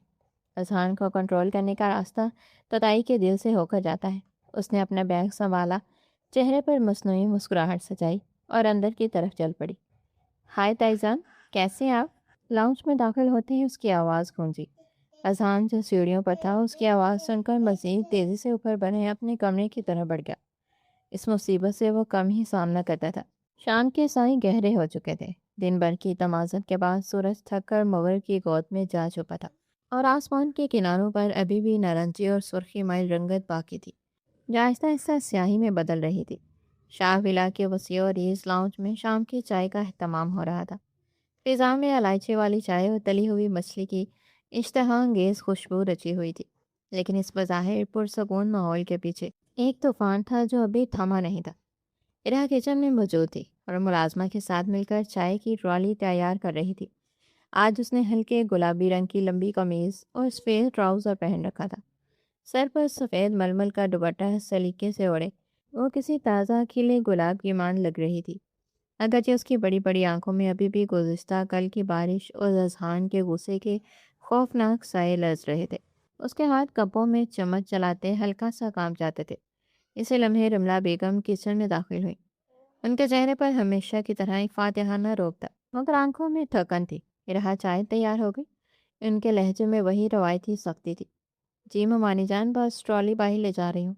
اذہان کو کنٹرول کرنے کا راستہ تتائی کے دل سے ہو کر جاتا ہے۔ اس نے اپنا بیگ سنبھالا، چہرے پر مصنوعی مسکراہٹ سجائی اور اندر کی طرف چل پڑی۔ ہائے تائی جان، کیسے ہیں آپ؟ لاؤنج میں داخل ہوتے ہی اس کی آواز گونجی۔ اذہان جو سیڑھیوں پر تھا اس کی آواز سن کر مزید تیزی سے اوپر بنے اپنے کمرے کی طرف بڑھ گیا۔ اس مصیبت سے وہ کم ہی سامنا کرتا تھا۔ شام کے سائے گہرے ہو چکے تھے۔ دن بھر کی تمازت کے بعد سورج تھک کر مغرب کی گود میں جا چھپا تھا اور آسمان کے کناروں پر ابھی بھی نارنجی اور سرخی مائل رنگت باقی تھی، جو آہستہ آہستہ سیاہی میں بدل رہی تھی۔ شاہ ولا کے وسیع اور ریز لاؤنج میں شام کی چائے کا اہتمام ہو رہا تھا۔ فضا میں الائچی والی چائے اور تلی ہوئی مچھلی کی اشتہا انگیز خوشبو رچی ہوئی تھی، لیکن اس بظاہر پرسکون ماحول کے پیچھے ایک طوفان تھا جو ابھی تھما نہیں تھا۔ ارہا کچن میں موجود تھی اور ملازمہ کے ساتھ مل کر چائے کی ٹرالی تیار کر رہی تھی۔ آج اس نے ہلکے گلابی رنگ کی لمبی قمیض اور سفید ٹراؤزر پہن رکھا تھا۔ سر پر سفید ململ کا دوپٹہ سلیقے سے اوڑے وہ کسی تازہ کھلے گلاب کی مان لگ رہی تھی، اگرچہ اس کی بڑی بڑی آنکھوں میں ابھی بھی گزشتہ کل کی بارش اور اذہان کے غصے کے خوفناک سائے لرز رہے تھے۔ اس کے ہاتھ کپوں میں چمچ چلاتے ہلکا سا کام جاتے تھے۔ اسی لمحے رملہ بیگم کچن میں داخل ہوئی۔ ان کے چہرے پر ہمیشہ کی طرح ایک فاتحانہ روب تھا، مگر آنکھوں میں تھکن تھی۔ ارہا چائے تیار ہو گئی؟ ان کے لہجے میں وہی روایتی سختی تھی۔ جی ممانی جان، بس ٹرالی باہر لے جا رہی ہوں۔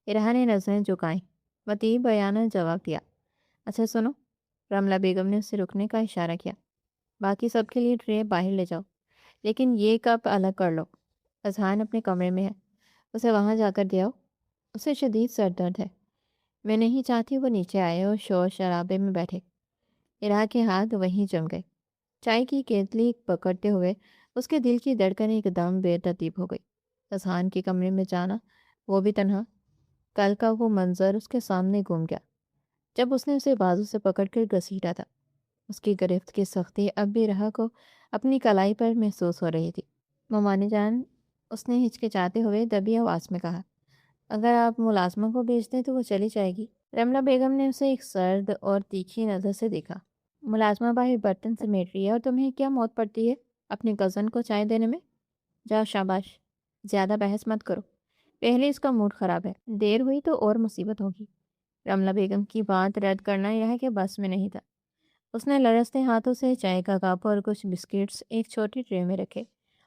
ارہا نے نظریں جھکائیں۔ وطیب بیانہ جواب دیا۔ اچھا سنو، رملہ بیگم نے اسے رکنے کا اشارہ کیا۔ باقی سب کے لیے ٹرے باہر لے جاؤ، لیکن یہ کپ الگ کر لو۔ اذہان اپنے کمرے میں ہے، اسے وہاں جا کر دے آؤ، اسے شدید سر درد ہے۔ میں نہیں چاہتی وہ نیچے آئے اور شور شرابے میں بیٹھے۔ الہا کے ہاتھ وہیں جم گئے۔ چائے کی کیتلی پکڑتے ہوئے اس کے دل کی دھڑکن ایک دم بے ترتیب ہو گئی۔ اذہان کے کمرے میں جانا، وہ بھی تنہا، کل کا وہ منظر اس کے سامنے گھوم گیا جب اس نے اسے بازو سے پکڑ کر گھسیٹا تھا۔ اس کی گرفت کی سختی اب بھی رہا کو اپنی کلائی پر محسوس ہو رہی تھی۔ ممانی جان، اس نے ہچکچاتے ہوئے دبی آواز میں کہا، اگر آپ ملازمہ کو بھیج دیں تو وہ چلی جائے گی۔ رملہ بیگم نے اسے ایک سرد اور تیکھی نظر سے دیکھا۔ ملازمہ باہر برتن سمیٹ رہی ہے اور تمہیں کیا موت پڑتی ہے اپنی کزن کو چائے دینے میں؟ جاؤ، شاباش، زیادہ بحث مت کرو، پہلے اس کا موڈ خراب ہے، دیر ہوئی تو اور مصیبت ہوگی۔ رملہ بیگم کی بات رد کرنا یہ کہ بس میں نہیں تھا۔ اس نے لرزتے ہاتھوں سے چائے کا کپ اور کچھ بسکٹس ایک چھوٹی ٹرے میں رکھے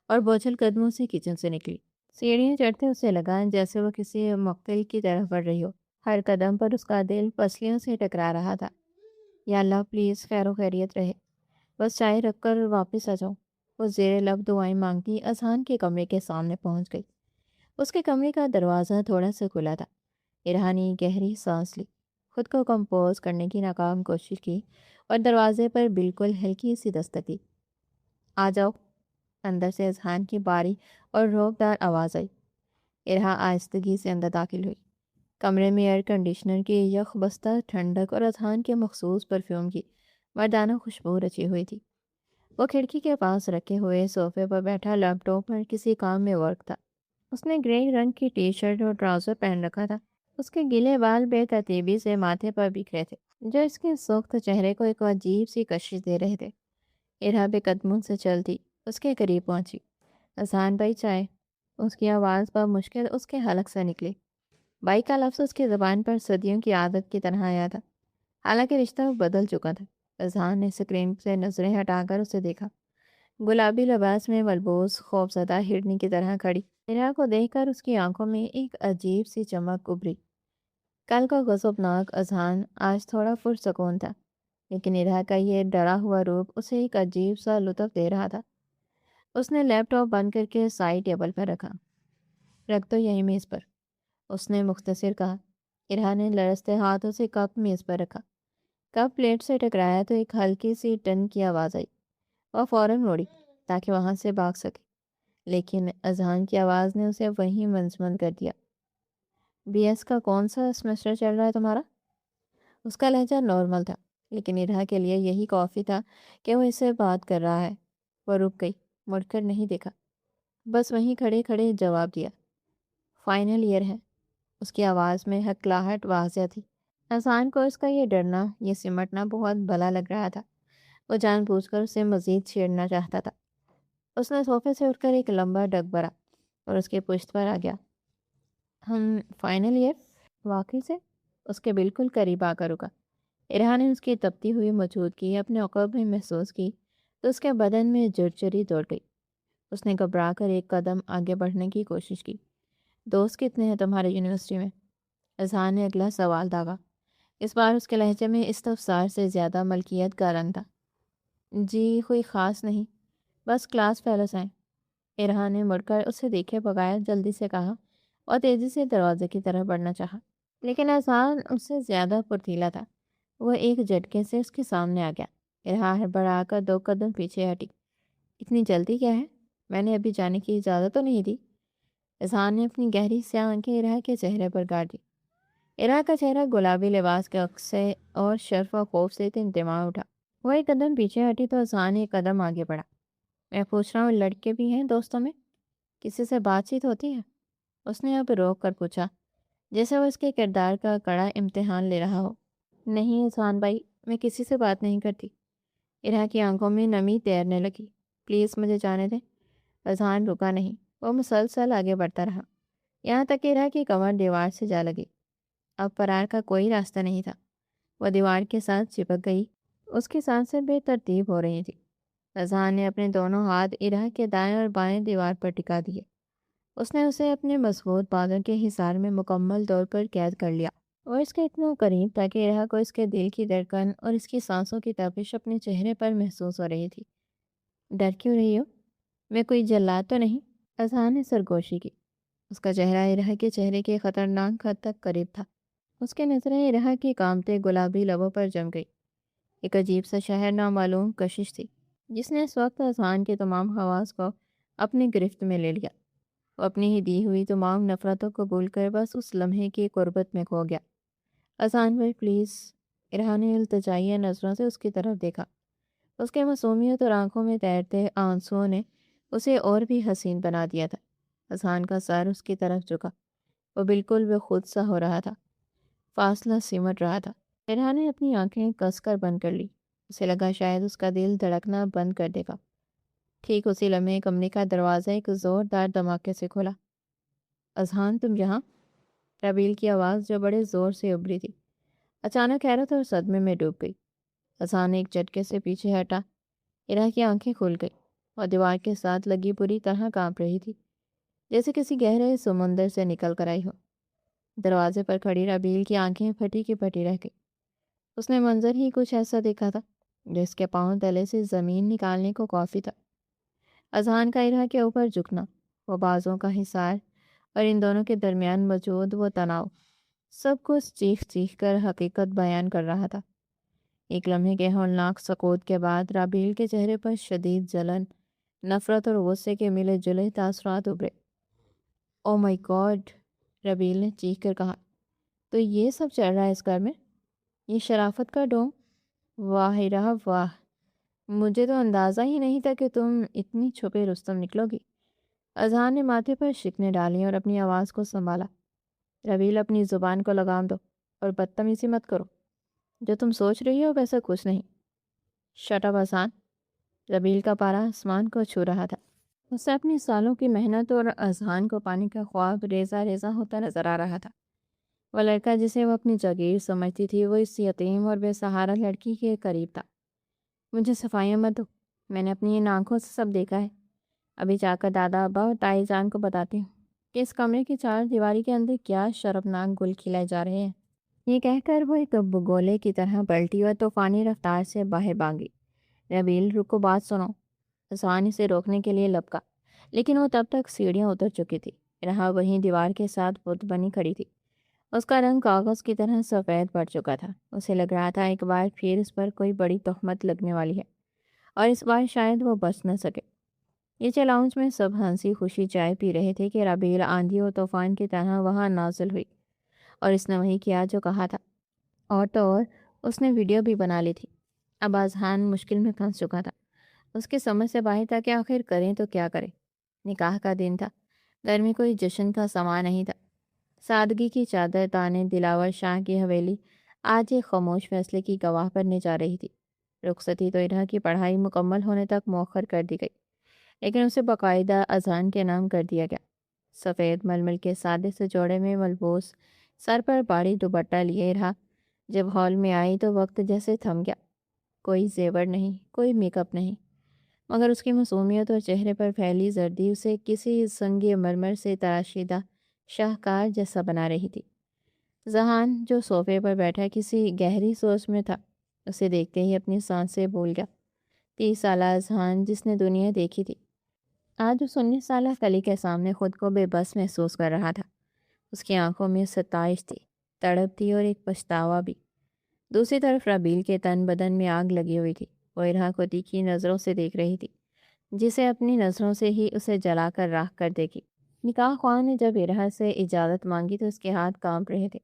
اور بوجھل قدموں سے کچن سے نکلی۔ سیڑھیاں چڑھتے اسے لگا جیسے وہ کسی مقتل کی طرف بڑھ رہی ہو۔ ہر قدم پر اس کا دل پسلیوں سے ٹکرا رہا تھا۔ یا اللہ پلیز خیر و خیریت رہے، بس چائے رکھ کر واپس آ جاؤ۔ وہ زیر لب دعائیں مانگتی اذہان کے کمرے کے سامنے پہنچ گئی۔ اس کے کمرے کا دروازہ تھوڑا سا کھلا تھا۔ الہا نے گہری سانس لی، خود کو کمپوز کرنے کی ناکام کوشش کی اور دروازے پر بالکل ہلکی سی دستک دی۔ آ جاؤ، اندر سے اذہان کی باری اور روکدار آواز آئی۔ الہا آہستگی سے اندر داخل ہوئی۔ کمرے میں ایئر کنڈیشنر کی یخ بستہ ٹھنڈک اور اذہان کے مخصوص پرفیوم کی مردانہ خوشبو رچی ہوئی تھی۔ وہ کھڑکی کے پاس رکھے ہوئے صوفے پر بیٹھا لیپ ٹاپ پر کسی کام میں ورک تھا۔ اس نے گرے رنگ کی ٹی شرٹ اور ٹراؤزر پہن رکھا تھا۔ اس کے گیلے بال بے ترتیبی سے ماتھے پر بکھرے تھے، جو اس کے سخت چہرے کو ایک عجیب سی کشش دے رہے تھے۔ الہا بے قدموں سے چلتی اس کے قریب پہنچی۔ اذہان بھائی چائے۔ اس کی آواز پر مشکل اس کے حلق سے نکلی۔ بائی کا لفظ اس کی زبان پر صدیوں کی عادت کی طرح آیا تھا، حالانکہ رشتہ بدل چکا تھا۔ اذہان نے اسکرین سے نظریں ہٹا کر اسے دیکھا۔ گلابی لباس میں ملبوس خوفزدہ ہرنی کی طرح کھڑی الہا کو دیکھ کر اس کی آنکھوں میں ایک عجیب سی چمک ابھری۔ کل کا غضبناک اذہان آج تھوڑا پرسکون تھا، لیکن الہا کا یہ ڈرا ہوا روپ اسے ایک عجیب سا لطف دے رہا تھا۔ اس نے لیپ ٹاپ بند کر کے سائڈ ٹیبل پر رکھا۔ رکھ دو یہیں میز پر، اس نے مختصر کہا۔ الہا نے لرزتے ہاتھوں سے کپ میز پر رکھا۔ کپ پلیٹ سے ٹکرایا تو ایک ہلکی سی ٹن کی آواز آئی۔ وہ فوراً موڑی تاکہ وہاں سے بھاگ سکے، لیکن اذہان کی آواز نے اسے وہیں منجمد کر دیا۔ بی ایس کا کون سا سیمسٹر چل رہا ہے تمہارا؟ اس کا لہجہ نارمل تھا، لیکن الہا کے لیے یہی کافی تھا کہ وہ اس سے بات کر رہا ہے۔ وہ رک گئی، مڑ کر نہیں دیکھا، بس وہیں کھڑے کھڑے جواب دیا۔ فائنل ایئر ہے۔ اس کی آواز میں ہکلاہٹ واضح تھی۔ اذہان کو اس کا یہ ڈرنا، یہ سمٹنا بہت بھلا لگ رہا تھا۔ وہ جان بوجھ کر اسے مزید چھیڑنا چاہتا تھا۔ اس نے صوفے سے اٹھ کر ایک لمبا ڈگ بھرا اور اس کے پشت پر آ گیا۔ ہم فائنل ایئر؟ واقعی سے؟ اس کے بالکل قریب آ کر رکا۔ الہا نے اس کی تپتی ہوئی موجودگی اپنے عقب میں محسوس کی تو اس کے بدن میں جھرجھری دوڑ گئی۔ اس نے گھبرا کر ایک قدم آگے بڑھنے کی کوشش کی۔ دوست کتنے ہیں تمہارے یونیورسٹی میں؟ اذہان نے اگلا سوال داغا۔ اس بار اس کے لہجے میں استفسار سے زیادہ ملکیت کا رنگ تھا۔ جی کوئی خاص نہیں، بس کلاس فیلوز ہیں۔ الہا نے مڑ کر اسے دیکھے بغیر جلدی سے کہا اور تیزی سے دروازے کی طرف بڑھنا چاہا، لیکن اذہان اس سے زیادہ پرتیلا تھا۔ وہ ایک جھٹکے سے اس کے سامنے آ گیا۔ الہا ہڑبڑا کر 2 قدم پیچھے ہٹی۔ اتنی جلدی کیا ہے؟ میں نے ابھی جانے کی اجازت تو نہیں دی۔ اذہان نے اپنی گہری سیاہ آنکھیں الہا کے چہرے پر گاڑ دی۔ الہا کا چہرہ گلابی لباس کے عکس سے اور شرف و خوف سے تمتما اٹھا۔ وہ ایک قدم پیچھے ہٹی تو اذہان ایک قدم آگے بڑھا۔ میں پوچھ رہا ہوں، لڑکے بھی ہیں دوستوں میں؟ کسی سے بات چیت ہوتی ہے؟ اس نے اب روک کر پوچھا، جیسے وہ اس کے کردار کا کڑا امتحان لے رہا ہو۔ نہیں اذہان بھائی، میں کسی سے بات نہیں کرتی۔ الہا کی آنکھوں میں نمی تیرنے لگی۔ پلیز مجھے جانے دیں۔ اذہان رکا نہیں، وہ مسلسل آگے بڑھتا رہا، یہاں تک کہ الہا کی کمر دیوار سے جا لگی۔ اب فرار کا کوئی راستہ نہیں تھا۔ وہ دیوار کے ساتھ چپک گئی۔ اس کی سانسیں بے ترتیب ہو رہی تھیں۔ اذہان نے اپنے دونوں ہاتھ الہا کے دائیں اور بائیں دیوار پر ٹکا دیے۔ اس نے اسے اپنے مضبوط بادوں کے حصار میں مکمل طور پر قید کر لیا۔ اور اس کے اتنا قریب تھا کہ رہا کو اس کے دل کی دھڑکن اور اس کی سانسوں کی تپش اپنے چہرے پر محسوس ہو رہی تھی۔ ڈر کیوں رہی ہو؟ میں کوئی جلاد تو نہیں؟ اذہان نے سرگوشی کی۔ اس کا چہرہ ارہا کے چہرے کے خطرناک حد تک قریب تھا۔ اس کے نظریں ارہا کے کامتے گلابی لبوں پر جم گئی۔ ایک عجیب سا شہر نامعلوم کشش تھی جس نے اس وقت اذہان کے تمام حواس کو اپنی گرفت میں لے لیا۔ وہ اپنی ہی دی ہوئی تمام نفرتوں کو بھول کر بس اس لمحے کی قربت میں کھو گیا۔ اذہان بھائی پلیز، ارہا نے التجائیہ نظروں سے اس کی طرف دیکھا۔ اس کے معصومیت اور آنکھوں میں تیرتے آنسوؤں نے اسے اور بھی حسین بنا دیا تھا۔ اذہان کا سر اس کی طرف جھکا۔ وہ بالکل بے خود سا ہو رہا تھا، فاصلہ سمٹ رہا تھا۔ ارہا نے اپنی آنکھیں کس کر بند کر لی۔ اسے لگا شاید اس کا دل دھڑکنا بند کر دے گا۔ ٹھیک اسی لمحے کمرے کا دروازہ ایک زوردار دھماکے سے کھلا۔ اذہان تم یہاں؟ ربیل کی آواز جو بڑے زور سے ابھری تھی اچانک حیرت اور صدمے میں ڈوب گئی۔ اذہان ایک جھٹکے سے پیچھے ہٹا۔ ارہا کی آنکھیں کھل گئی اور دیوار کے ساتھ لگی بری طرح کانپ رہی تھی، جیسے کسی گہرے سمندر سے نکل کر آئی ہو۔ دروازے پر کھڑی ربیل کی آنکھیں پھٹی کی پھٹی رہ گئی۔ اس نے منظر ہی کچھ ایسا دیکھا تھا جس کے پاؤں تلے سے زمین نکالنے کو کافی تھا۔ اذہان کا ارہا کے اوپر جھکنا، وہ بازوں کا حصار اور ان دونوں کے درمیان موجود وہ تناؤ، سب کچھ چیخ چیخ کر حقیقت بیان کر رہا تھا۔ ایک لمحے کے ہولناک سکوت کے بعد رابیل کے چہرے پر شدید جلن، نفرت اور غصے کے ملے جلے تاثرات ابھرے۔ او مائی گاڈ، رابیل نے چیخ کر کہا، تو یہ سب چل رہا ہے اس گھر میں؟ یہ شرافت کا ڈھونگ؟ واہ ارہا واہ، مجھے تو اندازہ ہی نہیں تھا کہ تم اتنی چھپے رستم نکلو گی۔ اذہان نے ماتھے پر شکنیں ڈالی اور اپنی آواز کو سنبھالا۔ ربیل اپنی زبان کو لگام دو اور بدتمیزی مت کرو، جو تم سوچ رہی ہو ویسا کچھ نہیں۔ شٹ اپ اذہان۔ ربیل کا پارا آسمان کو چھو رہا تھا۔ اسے اپنی سالوں کی محنت اور اذہان کو پانے کا خواب ریزہ ریزہ ہوتا نظر آ رہا تھا۔ وہ لڑکا جسے وہ اپنی جاگیر سمجھتی تھی وہ اس یتیم اور بے سہارا لڑکی کے قریب تھا۔ مجھے صفائیاں مت دو، میں نے اپنی ان آنکھوں سے سب دیکھا ہے۔ ابھی جا کر دادا ابا اور تائی جان کو بتاتی ہوں کہ اس کمرے کی چار دیواری کے اندر کیا شرمناک گل کھلائے جا رہے ہیں۔ یہ کہہ کر وہ ایک بگولے کی طرح پلٹی اور طوفانی رفتار سے باہر بھاگی۔ ربیل رکو، بات سنو۔ اذہان اسے روکنے کے لیے لپکا، لیکن وہ تب تک سیڑھیاں اتر چکی تھی۔ رہا وہیں دیوار کے ساتھ بت بنی کھڑی تھی۔ اس کا رنگ کاغذ کی طرح سفید پڑ چکا تھا۔ اسے لگ رہا تھا ایک بار پھر اس پر کوئی بڑی تہمت لگنے والی ہے اور اس بار شاید وہ بچ نہ سکے۔ نیچے لاؤنج میں سب ہنسی خوشی چائے پی رہے تھے کہ رابیل آندھی اور طوفان کی طرح وہاں نازل ہوئی، اور اس نے وہی کیا جو کہا تھا۔ اور تو اور اس نے ویڈیو بھی بنا لی تھی۔ اب اذہان مشکل میں پھنس چکا تھا۔ اس کی سمجھ سے باہر تھا کہ آخر کریں تو کیا کرے۔ نکاح کا دن تھا، گھر میں کوئی جشن کا سامان نہیں تھا۔ سادگی کی چادر تانے دلاور شاہ کی حویلی آج ایک خاموش فیصلے کی گواہ بننے جا رہی تھی۔ رخصتی تو ارہا کی پڑھائی مکمل ہونے تک مؤخر کر دی گئی، لیکن اسے باقاعدہ اذہان کے نام کر دیا گیا۔ سفید ململ کے سادے سے جوڑے میں ملبوس، سر پر بھاری دوپٹہ لیے رہا جب ہال میں آئی تو وقت جیسے تھم گیا۔ کوئی زیور نہیں، کوئی میک اپ نہیں، مگر اس کی معصومیت اور چہرے پر پھیلی زردی اسے کسی سنگ مرمر سے تراشیدہ شاہکار جیسا بنا رہی تھی۔ ذہان جو صوفے پر بیٹھا کسی گہری سوچ میں تھا، اسے دیکھتے ہی اپنی سانسیں بھول گیا۔ 30 سالہ اذہان جس نے دنیا دیکھی تھی، آج اس 19 سالہ کلی کے سامنے خود کو بے بس محسوس کر رہا تھا۔ اس کی آنکھوں میں ستائش تھی، تڑپ تھی اور ایک پچھتاوا بھی۔ دوسری طرف رابیل کے تن بدن میں آگ لگی ہوئی تھی۔ وہ ارہا کو تیکھی نظروں سے دیکھ رہی تھی، جسے اپنی نظروں سے ہی اسے جلا کر راکھ کر دے گی۔ نکاح خواہ نے جب ارہا سے اجازت مانگی تو اس کے ہاتھ کانپ رہے تھے۔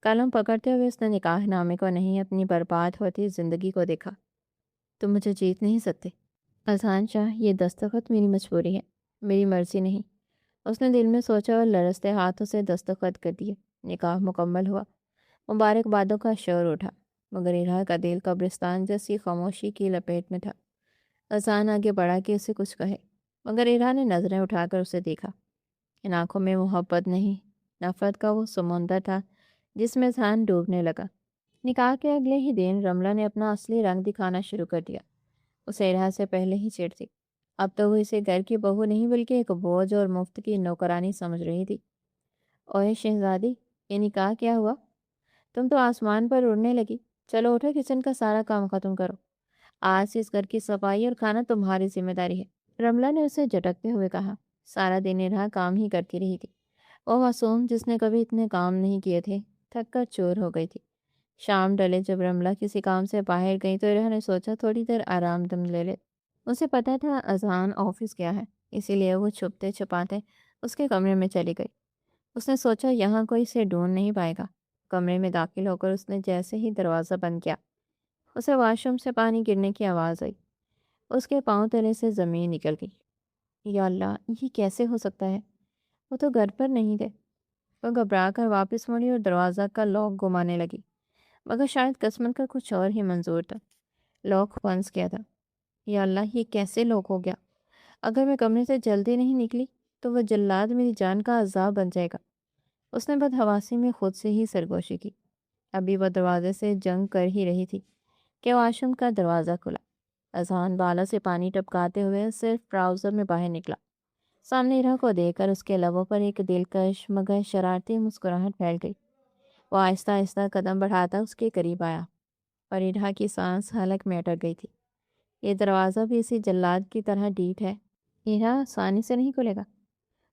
قلم پکڑتے ہوئے اس نے نکاح نامے کو نہیں، اپنی برباد ہوتی زندگی کو دیکھا۔ تم مجھے جیت نہیں سکتے اذہان شاہ، یہ دستخط میری مجبوری ہے، میری مرضی نہیں۔ اس نے دل میں سوچا اور لرزتے ہاتھوں سے دستخط کر دیے۔ نکاح مکمل ہوا، مبارکبادوں کا شور اٹھا، مگر ارہا کا دل قبرستان جیسی خاموشی کی لپیٹ میں تھا۔ اذہان آگے بڑھا کہ اسے کچھ کہے، مگر ارہا نے نظریں اٹھا کر اسے دیکھا۔ ان آنکھوں میں محبت نہیں، نفرت کا وہ سمندر تھا جس میں اذہان ڈوبنے لگا۔ نکاح کے اگلے ہی دن رملہ نے اپنا اصلی رنگ دکھانا شروع کر دیا۔ اسے ارہا سے پہلے ہی چڑ تھی۔ اب تو وہ اسے گھر کی بہو نہیں بلکہ ایک بوجھ اور مفت کی نوکرانی سمجھ رہی تھی۔ اوئے شہزادی، یہ نکاح کیا ہوا؟ تم تو آسمان پر اڑنے لگی۔ چلو اٹھو، کچن کا سارا کام ختم کرو۔ آج سے اس گھر کی صفائی اور کھانا تمہاری ذمہ داری ہے، رملہ نے اسے جھٹکتے ہوئے کہا۔ سارا دن ارہا کام ہی کرتی رہی تھی۔ وہ معصوم جس نے کبھی اتنے کام نہیں کیے تھے تھک کر چور ہو گئی تھی۔ شام ڈلے جب رملہ کسی کام سے باہر گئی تو ارہا نے سوچا تھوڑی دیر آرام دم لے لے۔ اسے پتا تھا اذہان آفس گیا ہے، اسی لیے وہ چھپتے چھپاتے اس کے کمرے میں چلی گئی۔ اس نے سوچا یہاں کوئی اسے ڈھونڈ نہیں پائے گا۔ کمرے میں داخل ہو کر اس نے جیسے ہی دروازہ بند کیا، اسے واش روم سے پانی گرنے کی آواز آئی۔ اس کے پاؤں تلے سے زمین نکل گئی۔ یا اللہ، یہ کیسے ہو سکتا ہے؟ وہ تو گھر پر نہیں تھے۔ وہ گھبرا کر واپس مڑی اور دروازہ کا لاک گھمانے لگی، مگر شاید قسمت کا کچھ اور ہی منظور تھا۔ لاک پھنس گیا تھا۔ یا اللہ، یہ کیسے لاک ہو گیا؟ اگر میں کمرے سے جلدی نہیں نکلی تو وہ جلاد میری جان کا عذاب بن جائے گا۔ اس نے بدحواسی میں خود سے ہی سرگوشی کی۔ ابھی وہ دروازے سے جنگ کر ہی رہی تھی کہ واش روم کا دروازہ کھلا۔ اذہان بالا سے پانی ٹپکاتے ہوئے صرف ٹراؤزر میں باہر نکلا۔ سامنے ارہا کو دیکھ کر اس کے لبوں پر ایک دلکش مگر شرارتی مسکراہٹ پھیل گئی۔ وہ آہستہ آہستہ قدم بڑھاتا اس کے قریب آیا اور ارہا کی سانس حلق میں اٹک گئی تھی۔ یہ دروازہ بھی اسی جلاد کی طرح ڈیٹ ہے، ارہا آسانی سے نہیں کھلے گا۔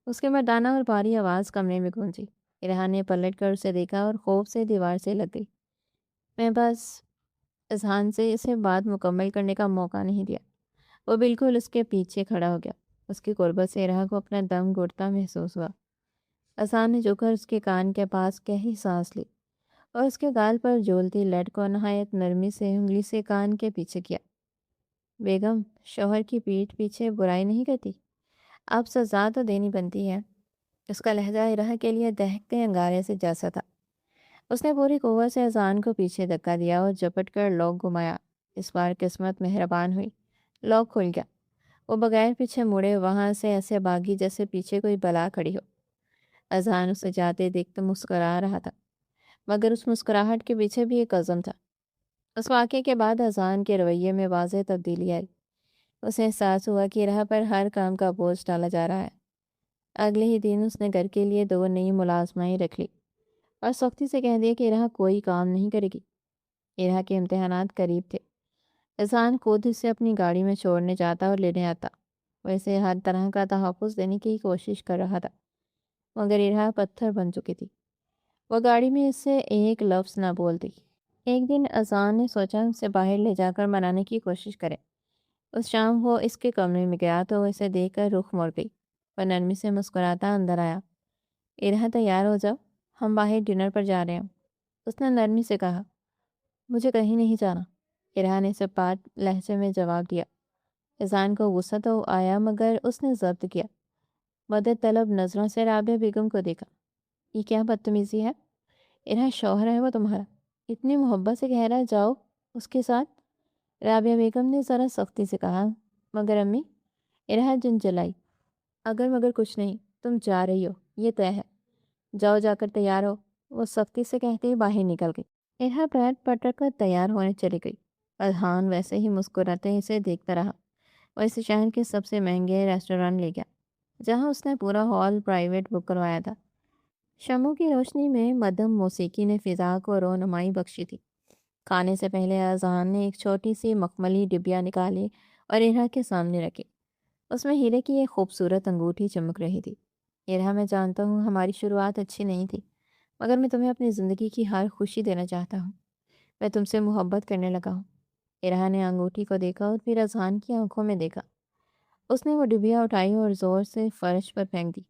اس کے مردانہ اور بھاری آواز کمرے میں گونجی۔ ارہا نے پلٹ کر اسے دیکھا اور خوف سے دیوار سے لگ گئی۔ میں بس اذہان سے اسے بات مکمل کرنے کا موقع نہیں دیا۔ وہ بالکل اس کے پیچھے کھڑا ہو گیا۔ اس کی قربت سے ارہا کو اپنا دم گھٹتا محسوس ہوا۔ اذہان نے جھک کر اس کے کان کے پاس گہری سانس لی اور اس کے گال پر جولتی لٹ کو نہایت نرمی سے انگلی سے کان کے پیچھے کیا۔ بیگم، شوہر کی پیٹھ پیچھے برائی نہیں کرتی، اب سزا تو دینی بنتی ہے۔ اس کا لہجہ ارہا کے لیے دہکتے انگارے سے جیسا تھا۔ اس نے پوری قوت سے اذہان کو پیچھے دھکا دیا اور جپٹ کر لاک گھمایا۔ اس بار قسمت مہربان ہوئی، لاک کھل گیا۔ وہ بغیر پیچھے مڑے وہاں سے ایسے بھاگی جیسے پیچھے کوئی بلا کھڑی ہو۔ اذہان اسے جاتے دیکھتے مسکرا رہا تھا، مگر اس مسکراہٹ کے پیچھے بھی ایک عزم تھا۔ اس واقعے کے بعد اذہان کے رویے میں واضح تبدیلی آئی۔ اسے احساس ہوا کہ ارہا پر ہر کام کا بوجھ ڈالا جا رہا ہے۔ اگلے ہی دن اس نے گھر کے لیے 2 نئی ملازمائیں رکھ لی اور سختی سے کہہ دیا کہ ارہا کوئی کام نہیں کرے گی۔ ارہا کے امتحانات قریب تھے۔ اذہان خود اسے اپنی گاڑی میں چھوڑنے جاتا اور لینے آتا۔ وہ اسے ہر طرح کا تحفظ دینے کی کوشش کر رہا تھا، مگر ارہا پتھر بن چکی تھی۔ وہ گاڑی میں اس سے ایک لفظ نہ بولتی۔ ایک دن اذہان نے سوچا اسے باہر لے جا کر منانے کی کوشش کرے۔ اس شام وہ اس کے کمرے میں گیا تو وہ اسے دیکھ کر رخ موڑ گئی۔ وہ نرمی سے مسکراتا اندر آیا۔ ارہا، تیار ہو جاؤ، ہم باہر ڈنر پر جا رہے ہیں۔ اس نے نرمی سے کہا۔ مجھے کہیں نہیں جانا، ارہا نے سپاٹ لہجے میں جواب دیا۔ اذہان کو غصہ تو آیا مگر اس نے ضبط کیا۔ مدد طلب نظروں سے رابعہ بیگم کو دیکھا۔ یہ کیا بدتمیزی ہے؟ ارہا شوہر ہے وہ تمہارا، اتنی محبت سے کہہ رہا ہے جاؤ اس کے ساتھ۔ رابعہ بیگم نے ذرا سختی سے کہا۔ مگر امی، ارہا جنجلائی۔ اگر مگر کچھ نہیں، تم جا رہی ہو، یہ طے ہے۔ جاؤ، جا کر تیار ہو، وہ سختی سے کہتے ہی باہر نکل گئی۔ ارہا پیر پٹک کر تیار ہونے چلی گئی۔ اذہان ویسے ہی مسکراتے اسے دیکھتا رہا۔ وہ اسے شہر کے سب سے مہنگے ریسٹورانٹ لے گیا، جہاں اس نے پورا ہال پرائیویٹ بک کروایا تھا۔ شمعوں کی روشنی میں مدھم موسیقی نے فضا کو رونمائی بخشی تھی۔ کھانے سے پہلے اذہان نے ایک چھوٹی سی مخملی ڈبیا نکالی اور ارہا کے سامنے رکھی۔ اس میں ہیرے کی ایک خوبصورت انگوٹھی چمک رہی تھی۔ ارہا، میں جانتا ہوں ہماری شروعات اچھی نہیں تھی، مگر میں تمہیں اپنی زندگی کی ہر خوشی دینا چاہتا ہوں۔ میں تم سے محبت کرنے لگا ہوں۔ ارہا نے انگوٹھی کو دیکھا اور پھر اذہان کی آنکھوں میں دیکھا۔ اس نے وہ ڈبیا اٹھائی اور زور سے فرش پر پھینک دی۔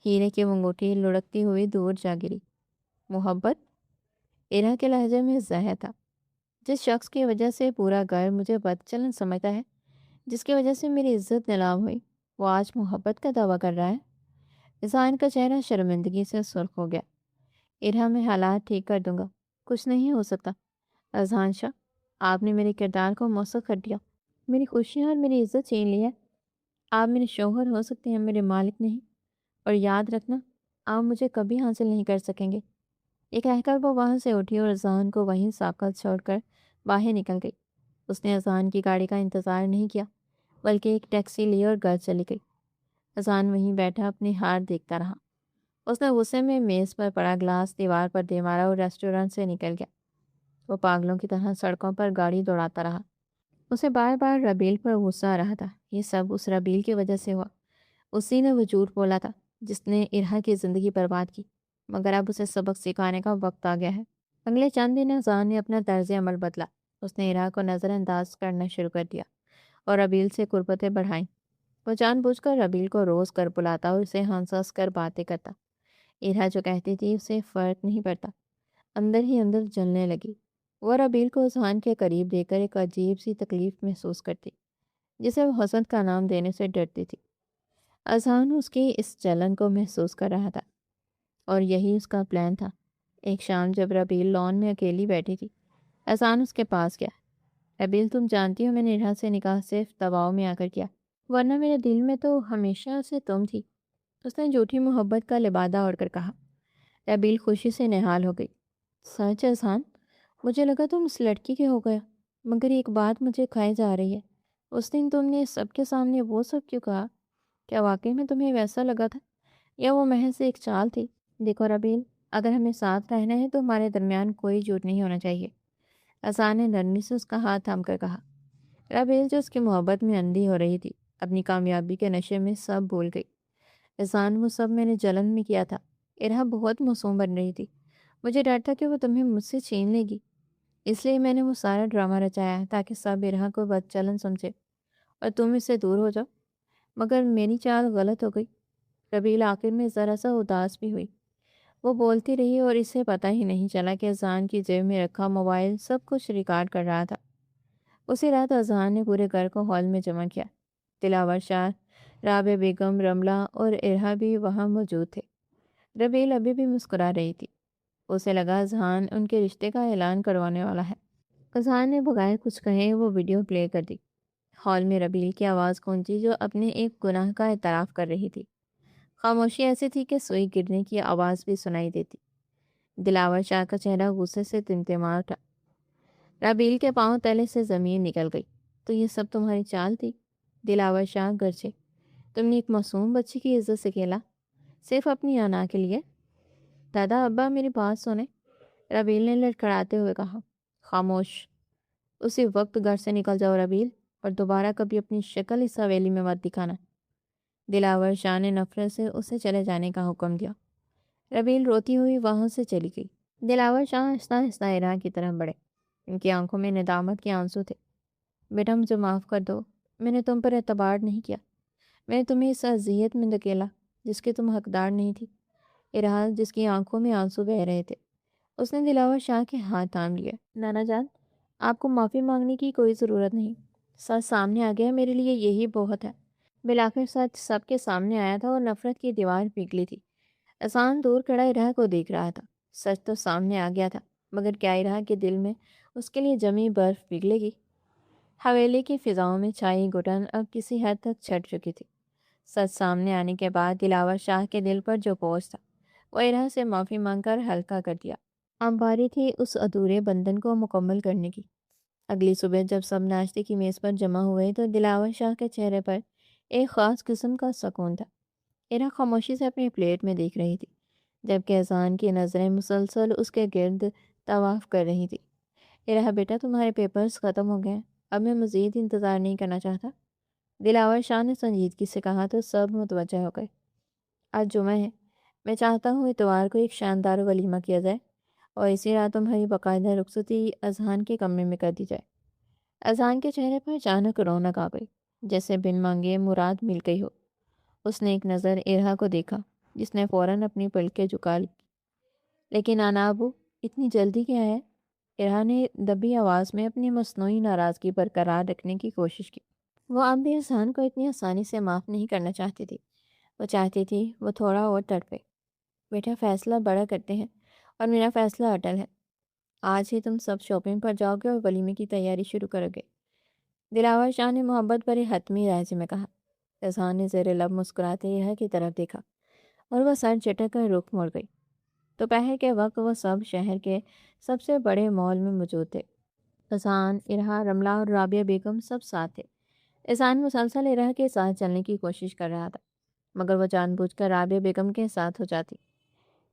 ہیرے کی وہ انگوٹھی لڑکتی ہوئی دور جا گری۔ محبت؟ ارہا کے لہجے میں زہر تھا۔ جس شخص کی وجہ سے پورا گھر مجھے بدچلن سمجھتا ہے، جس کی وجہ سے میری عزت نیلام ہوئی، وہ آج محبت کا دعویٰ کر رہا ہے؟ اذہان کا چہرہ شرمندگی سے سرخ ہو گیا۔ ارہا، میں حالات ٹھیک کر دوں گا، کچھ نہیں ہو سکتا۔ اذہان شاہ، آپ نے میرے کردار کو موثق کر دیا، میری خوشیاں اور میری عزت چھین لی ہے۔ آپ میرے شوہر ہو سکتے ہیں، میرے مالک نہیں، اور یاد رکھنا، آپ مجھے کبھی حاصل نہیں کر سکیں گے۔ یہ کہہ کر وہ وہاں سے اٹھی اور اذہان کو وہیں ساکت چھوڑ کر باہر نکل گئی۔ اس نے اذہان کی گاڑی کا انتظار نہیں کیا، بلکہ ایک ٹیکسی لی اور گھر چلی گئی۔ اذہان وہیں بیٹھا اپنے ہار دیکھتا رہا۔ اس نے غصے میں میز پر پڑا گلاس دیوار پر دے مارا اور ریسٹورنٹ سے نکل گیا۔ وہ پاگلوں کی طرح سڑکوں پر گاڑی دوڑاتا رہا۔ اسے بار بار ربیل پر غصہ آ رہا تھا۔ یہ سب اس ربیل کی وجہ سے ہوا۔ اسی نے وہ جھوٹ بولا تھا جس نے ارہا کی زندگی برباد کی، مگر اب اسے سبق سکھانے کا وقت آ گیا ہے۔ اگلے چند دن اذان نے اپنا طرز عمل بدلا۔ اس نے ارہا کو نظر انداز کرنا شروع کر دیا اور ربیل سے قربتیں بڑھائیں۔ وہ جان بوجھ کر ربیل کو روز کر بلاتا اور اسے ہنس ہنس کر باتیں کرتا۔ ارہا جو کہتی تھی اسے فرق نہیں پڑتا، اندر ہی اندر جلنے لگی۔ وہ ربیل کو اذہان کے قریب دے کر ایک عجیب سی تکلیف محسوس کرتی جسے وہ حسد کا نام دینے سے ڈرتی تھی۔ اذہان اس کی اس جلن کو محسوس کر رہا تھا اور یہی اس کا پلان تھا۔ ایک شام جب ربیل لان میں اکیلی بیٹھی تھی، اذہان اس کے پاس گیا۔ ربیل، تم جانتی ہو میں نے ارہا سے نکاح صرف دباؤ میں آ کر کیا، ورنہ میرے دل میں تو ہمیشہ سے تم تھی۔ اس نے جھوٹی محبت کا لبادہ اوڑھ کر کہا۔ ربیل خوشی سے نہال ہو گئی۔ سچ اذہان؟ مجھے لگا تم اس لڑکی کے ہو گیا، مگر ایک بات مجھے کھائے جا رہی ہے۔ اس دن تم نے سب کے سامنے وہ سب کیوں کہا؟ کیا واقعی میں تمہیں ویسا لگا تھا یا وہ محض ایک چال تھی؟ دیکھو ربیل، اگر ہمیں ساتھ رہنا ہے تو ہمارے درمیان کوئی جھوٹ نہیں ہونا چاہیے۔ اذہان نے نرمی سے اس کا ہاتھ تھام کر کہا۔ ربیل جو اس کی محبت میں اندھی ہو رہی تھی، اپنی کامیابی کے نشے میں سب بھول گئی۔ اذہان، وہ سب میں نے جلن میں کیا تھا۔ ارہا بہت معصوم بن رہی تھی، مجھے ڈر تھا کہ وہ تمہیں مجھ سے چھین لے گی، اس لیے میں نے وہ سارا ڈرامہ رچایا تاکہ سب ارہا کو بد چلن سمجھے اور تم اس سے دور ہو جاؤ، مگر میری چال غلط ہو گئی۔ ربیل آخر میں ذرا سا اداس بھی ہوئی۔ وہ بولتی رہی اور اسے پتہ ہی نہیں چلا کہ اذہان کی جیب میں رکھا موبائل سب کچھ ریکارڈ کر رہا تھا۔ اسی رات اذہان نے پورے گھر کو ہال میں جمع کیا۔ دلاور شاہ، رابعہ بیگم، رملہ اور ارہا بھی وہاں موجود تھے۔ ربیل ابھی بھی مسکرا رہی تھی۔ اسے لگا اذہان ان کے رشتے کا اعلان کروانے والا ہے۔ اذہان نے بغیر کچھ کہے وہ ویڈیو پلے کر دی۔ ہال میں ربیل کی آواز گونجی جو اپنے ایک گناہ کا اعتراف کر رہی تھی۔ خاموشی ایسی تھی کہ سوئی گرنے کی آواز بھی سنائی دیتی۔ دلاور شاہ کا چہرہ غصے سے تمتما اٹھا۔ ربیل کے پاؤں تلے سے زمین نکل گئی۔ تو یہ سب تمہاری چال تھی؟ دلاور شاہ گرجے۔ تم نے ایک معصوم بچی کی عزت سے کھیلا، صرف اپنی انا کے لیے؟ دادا ابا میری بات سنیں، ربیل نے لڑکھڑاتے ہوئے کہا۔ خاموش، اسی وقت گھر سے نکل جاؤ ربیل، اور دوبارہ کبھی اپنی شکل اس حویلی میں مت دکھانا۔ دلاور شاہ نے نفرت سے اسے چلے جانے کا حکم دیا۔ ربیل روتی ہوئی وہاں سے چلی گئی۔ دلاور شاہ آہستہ آہستہ ارہا کی طرف بڑھے۔ ان کی آنکھوں میں ندامت کے آنسو تھے۔ بیٹا مجھے معاف کر دو، میں نے تم پر اعتبار نہیں کیا، میں نے تمہیں اس اذیت میں دھکیلا جس کے تم حقدار نہیں تھی۔ ارہا، جس کی آنکھوں میں آنسو بہہ رہے تھے، اس نے دلاور شاہ کے ہاتھ تھام لیے۔ نانا جان، آپ کو معافی مانگنے کی کوئی ضرورت نہیں، سچ سامنے آ گیا، میرے لیے یہی بہت ہے۔ بالآخر سچ سب کے سامنے آیا تھا اور نفرت کی دیوار پگھلی تھی۔ اذہان دور کھڑا ارہا کو دیکھ رہا تھا۔ سچ تو سامنے آ گیا تھا، مگر کیا ارہا کے دل میں اس کے لیے جمی برف پگھلے گی؟ حویلی کی فضاؤں میں چھائی گھٹن اب کسی حد تک چھٹ چکی تھی۔ سچ سامنے آنے کے بعد دلاور شاہ کے دل پر جو بوجھ تھا وہ ارہا سے معافی مانگ کر ہلکا کر دیا۔ اب باری تھی اس ادھورے بندھن کو مکمل کرنے کی۔ اگلی صبح جب سب ناشتے کی میز پر جمع ہوئے تو دلاور شاہ کے چہرے پر ایک خاص قسم کا سکون تھا۔ ارہا خاموشی سے اپنی پلیٹ میں دیکھ رہی تھی، جبکہ اذہان کی نظریں مسلسل اس کے گرد طواف کر رہی تھی۔ ارہا بیٹا، تمہارے پیپرز ختم ہو گئے ہیں، اب میں مزید انتظار نہیں کرنا چاہتا، دلاور شاہ نے سنجیدگی سے کہا تو سب متوجہ ہو گئے۔ آج جمعہ ہے، میں چاہتا ہوں اتوار کو ایک شاندار ولیمہ کیا جائے اور اسی رات تمہاری باقاعدہ رخصتی اذہان کے کمرے میں کر دی جائے۔ اذہان کے چہرے پر اچانک رونق آ گئی، جیسے بن مانگے مراد مل گئی ہو۔ اس نے ایک نظر ارہا کو دیکھا جس نے فوراً اپنی پلکیں جھکا لی۔ لیکن آنا ابو، اتنی جلدی کیا ہے؟ ارہا نے دبی آواز میں اپنی مصنوعی ناراضگی برقرار رکھنے کی کوشش کی۔ وہ اب بھی اذہان کو اتنی آسانی سے معاف نہیں کرنا چاہتی تھی۔ وہ چاہتی تھی وہ تھوڑا اور تڑپے۔ بیٹا، فیصلہ بڑا کرتے ہیں اور میرا فیصلہ اٹل ہے۔ آج ہی تم سب شاپنگ پر جاؤ گے اور ولیمے کی تیاری شروع کرو گے، دلاور شاہ نے محبت بھرے حتمی لہجے میں کہا۔ اذہان نے زیر لب مسکراتے ارہا کی طرف دیکھا اور وہ سر جھٹک کر رخ موڑ گئی۔ دوپہر کے وقت وہ سب شہر کے سب سے بڑے مال میں موجود تھے۔ اذہان، ارہا، رملہ اور رابعہ بیگم سب ساتھ تھے۔ اذہان مسلسل ارہا کے ساتھ چلنے کی کوشش کر رہا تھا، مگر وہ جان بوجھ کر رابعہ بیگم کے ساتھ ہو جاتی۔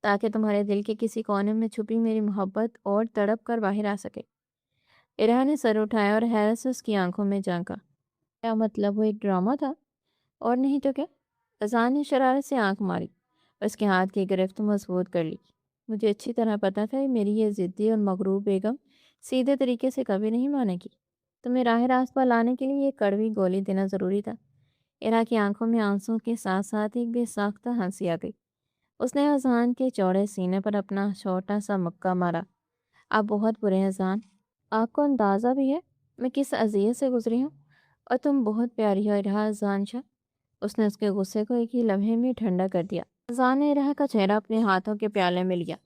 تاکہ تمہارے دل کے کسی کونے میں چھپی میری محبت اور تڑپ کر باہر آ سکے۔ ارہا نے سر اٹھایا اور حیرت سے اس کی آنکھوں میں جھانکا۔ کیا مطلب وہ ایک ڈرامہ تھا؟ اور نہیں تو کیا؟ اذان نے شرارت سے آنکھ ماری اور اس کے ہاتھ کی گرفت مضبوط کر لی۔ مجھے اچھی طرح پتا تھا میری یہ ضدی اور مغرور بیگم سیدھے طریقے سے کبھی نہیں مانے گی۔ تمہیں راہ راست پر لانے کے لیے یہ کڑوی گولی دینا ضروری تھا۔ ارا کی آنکھوں میں آنسوں کے ساتھ ساتھ ایک بے ساختہ ہنسی آ گئی۔ اس نے اذان کے چوڑے سینے پر اپنا چھوٹا سا مکہ مارا۔ آپ بہت برے ہیں اذان۔ آپ کو اندازہ بھی ہے میں کس اذیت سے گزری ہوں؟ اور تم بہت پیاری ہو ارہا اذان شاہ۔ اس نے اس کے غصے کو ایک ہی لمحے میں ٹھنڈا کر دیا۔ اذان نے ارہا کا چہرہ اپنے ہاتھوں کے پیالے میں لیا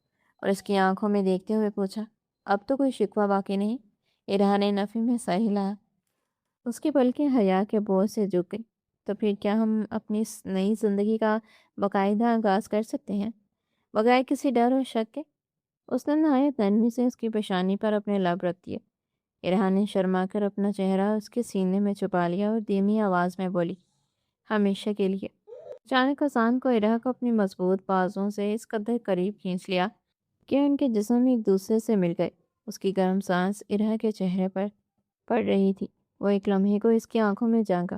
اور اس کی آنکھوں میں دیکھتے ہوئے پوچھا، اب تو کوئی شکوہ باقی نہیں؟ ارہا نے نفی میں سر ہلایا۔ اس کی پلکیں حیا کے بوجھ سے جھک گئی۔ تو پھر کیا ہم اپنی اس نئی زندگی کا باقاعدہ آغاز کر سکتے ہیں بغیر کسی ڈر اور شک کے؟ اس نے نہایت نرمی سے اس کی پیشانی پر اپنے لب رکھ دیے۔ ارہا نے شرما کر اپنا چہرہ اس کے سینے میں چھپا لیا اور دھیمی آواز میں بولی، ہمیشہ کے لیے۔ اچانک اذان کو ارہا کو اپنی مضبوط بازوں سے اس قدر قریب کھینچ لیا کہ ان کے جسم ایک دوسرے سے مل گئے۔ اس کی گرم سانس ارہا کے چہرے پر پڑ رہی تھی۔ وہ ایک لمحے کو اس کی آنکھوں میں جھانکا،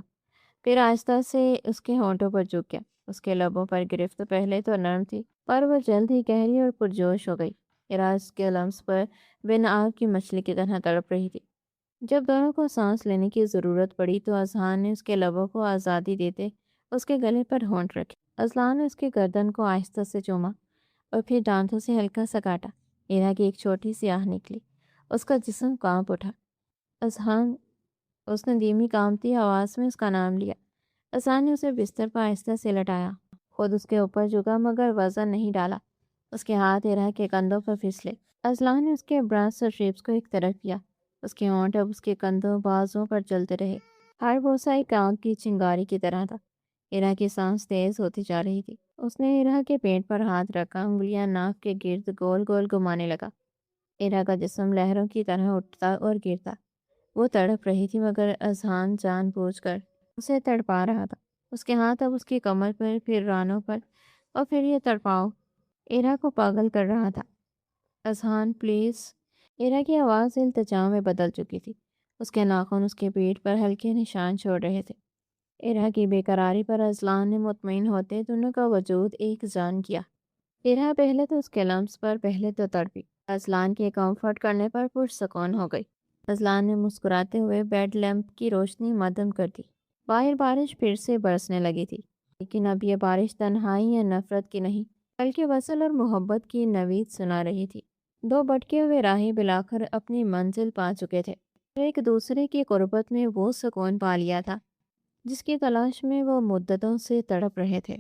پھر آہستہ سے اس کے ہونٹوں پر جھک گیا۔ اس کے لبوں پر گرفت پہلے تو نرم تھی، پر وہ جلد ہی گہری اور پرجوش ہو گئی۔ ارہا اس کے لمس پر بن آگ کی مچھلی کی طرح تڑپ رہی تھی۔ جب دونوں کو سانس لینے کی ضرورت پڑی تو اذہان نے اس کے لبوں کو آزادی دیتے اس کے گلے پر ہونٹ رکھے۔ اذہان نے اس کی گردن کو آہستہ سے چوما اور پھر دانتوں سے ہلکا سا کاٹا۔ ارہا کی ایک چھوٹی سی آہ نکلی، اس کا جسم کانپ اٹھا۔ اذہان، اس نے دھیمی کانپتی آواز میں اس کا نام لیا۔ اذہان نے اسے بستر پر آہستہ سے لٹایا، خود اس کے اوپر جھکا مگر وزن نہیں ڈالا۔ اس کے ہاتھ ارہا کے کندھوں پر پھسلے۔ اذہان نے اس کے براسٹ اور ریبس کو ایک طرف کیا۔ اس کے ہونٹ اب اس کے کندھوں بازوں پر چلتے رہے۔ ہر بوسہ ایک آگ کی چنگاری کی طرح تھا۔ ارہا کی سانس تیز ہوتی جا رہی تھی۔ اس نے ارہا کے پیٹ پر ہاتھ رکھا، انگلیاں ناک کے گرد گول گول گھمانے لگا۔ ارہا کا جسم لہروں کی طرح اٹھتا اور گرتا۔ وہ تڑپ رہی تھی مگر اذہان جان بوجھ کر اسے تڑپا رہا تھا۔ اس کے ہاتھ اب اس کی کمر پر، پھر رانوں پر، اور پھر یہ تڑپاؤ ارہا کو پاگل کر رہا تھا۔ اذہان پلیز۔ ارہا کی آواز التجا میں بدل چکی تھی۔ اس کے ناخن اس کے پیٹ پر ہلکے نشان چھوڑ رہے تھے۔ ارہا کی بے قراری پر اذلان نے مطمئن ہوتے دونوں کا وجود ایک جان کیا۔ ارہا پہلے تو اس کے لمس پر، پہلے تو تڑپی، اذلان کے کمفرٹ کرنے پر پرسکون ہو گئی۔ اذلان نے مسکراتے ہوئے بیڈ لیمپ کی روشنی مدھم کر دی۔ باہر بارش پھر سے برسنے لگی تھی، لیکن اب یہ بارش تنہائی یا نفرت کی نہیں بلکہ وصل اور محبت کی نوید سنا رہی تھی۔ دو بھٹکے ہوئے راہی بالآخر اپنی منزل پا چکے تھے۔ ایک دوسرے کی قربت میں وہ سکون پا لیا تھا جس کی تلاش میں وہ مدتوں سے تڑپ رہے تھے۔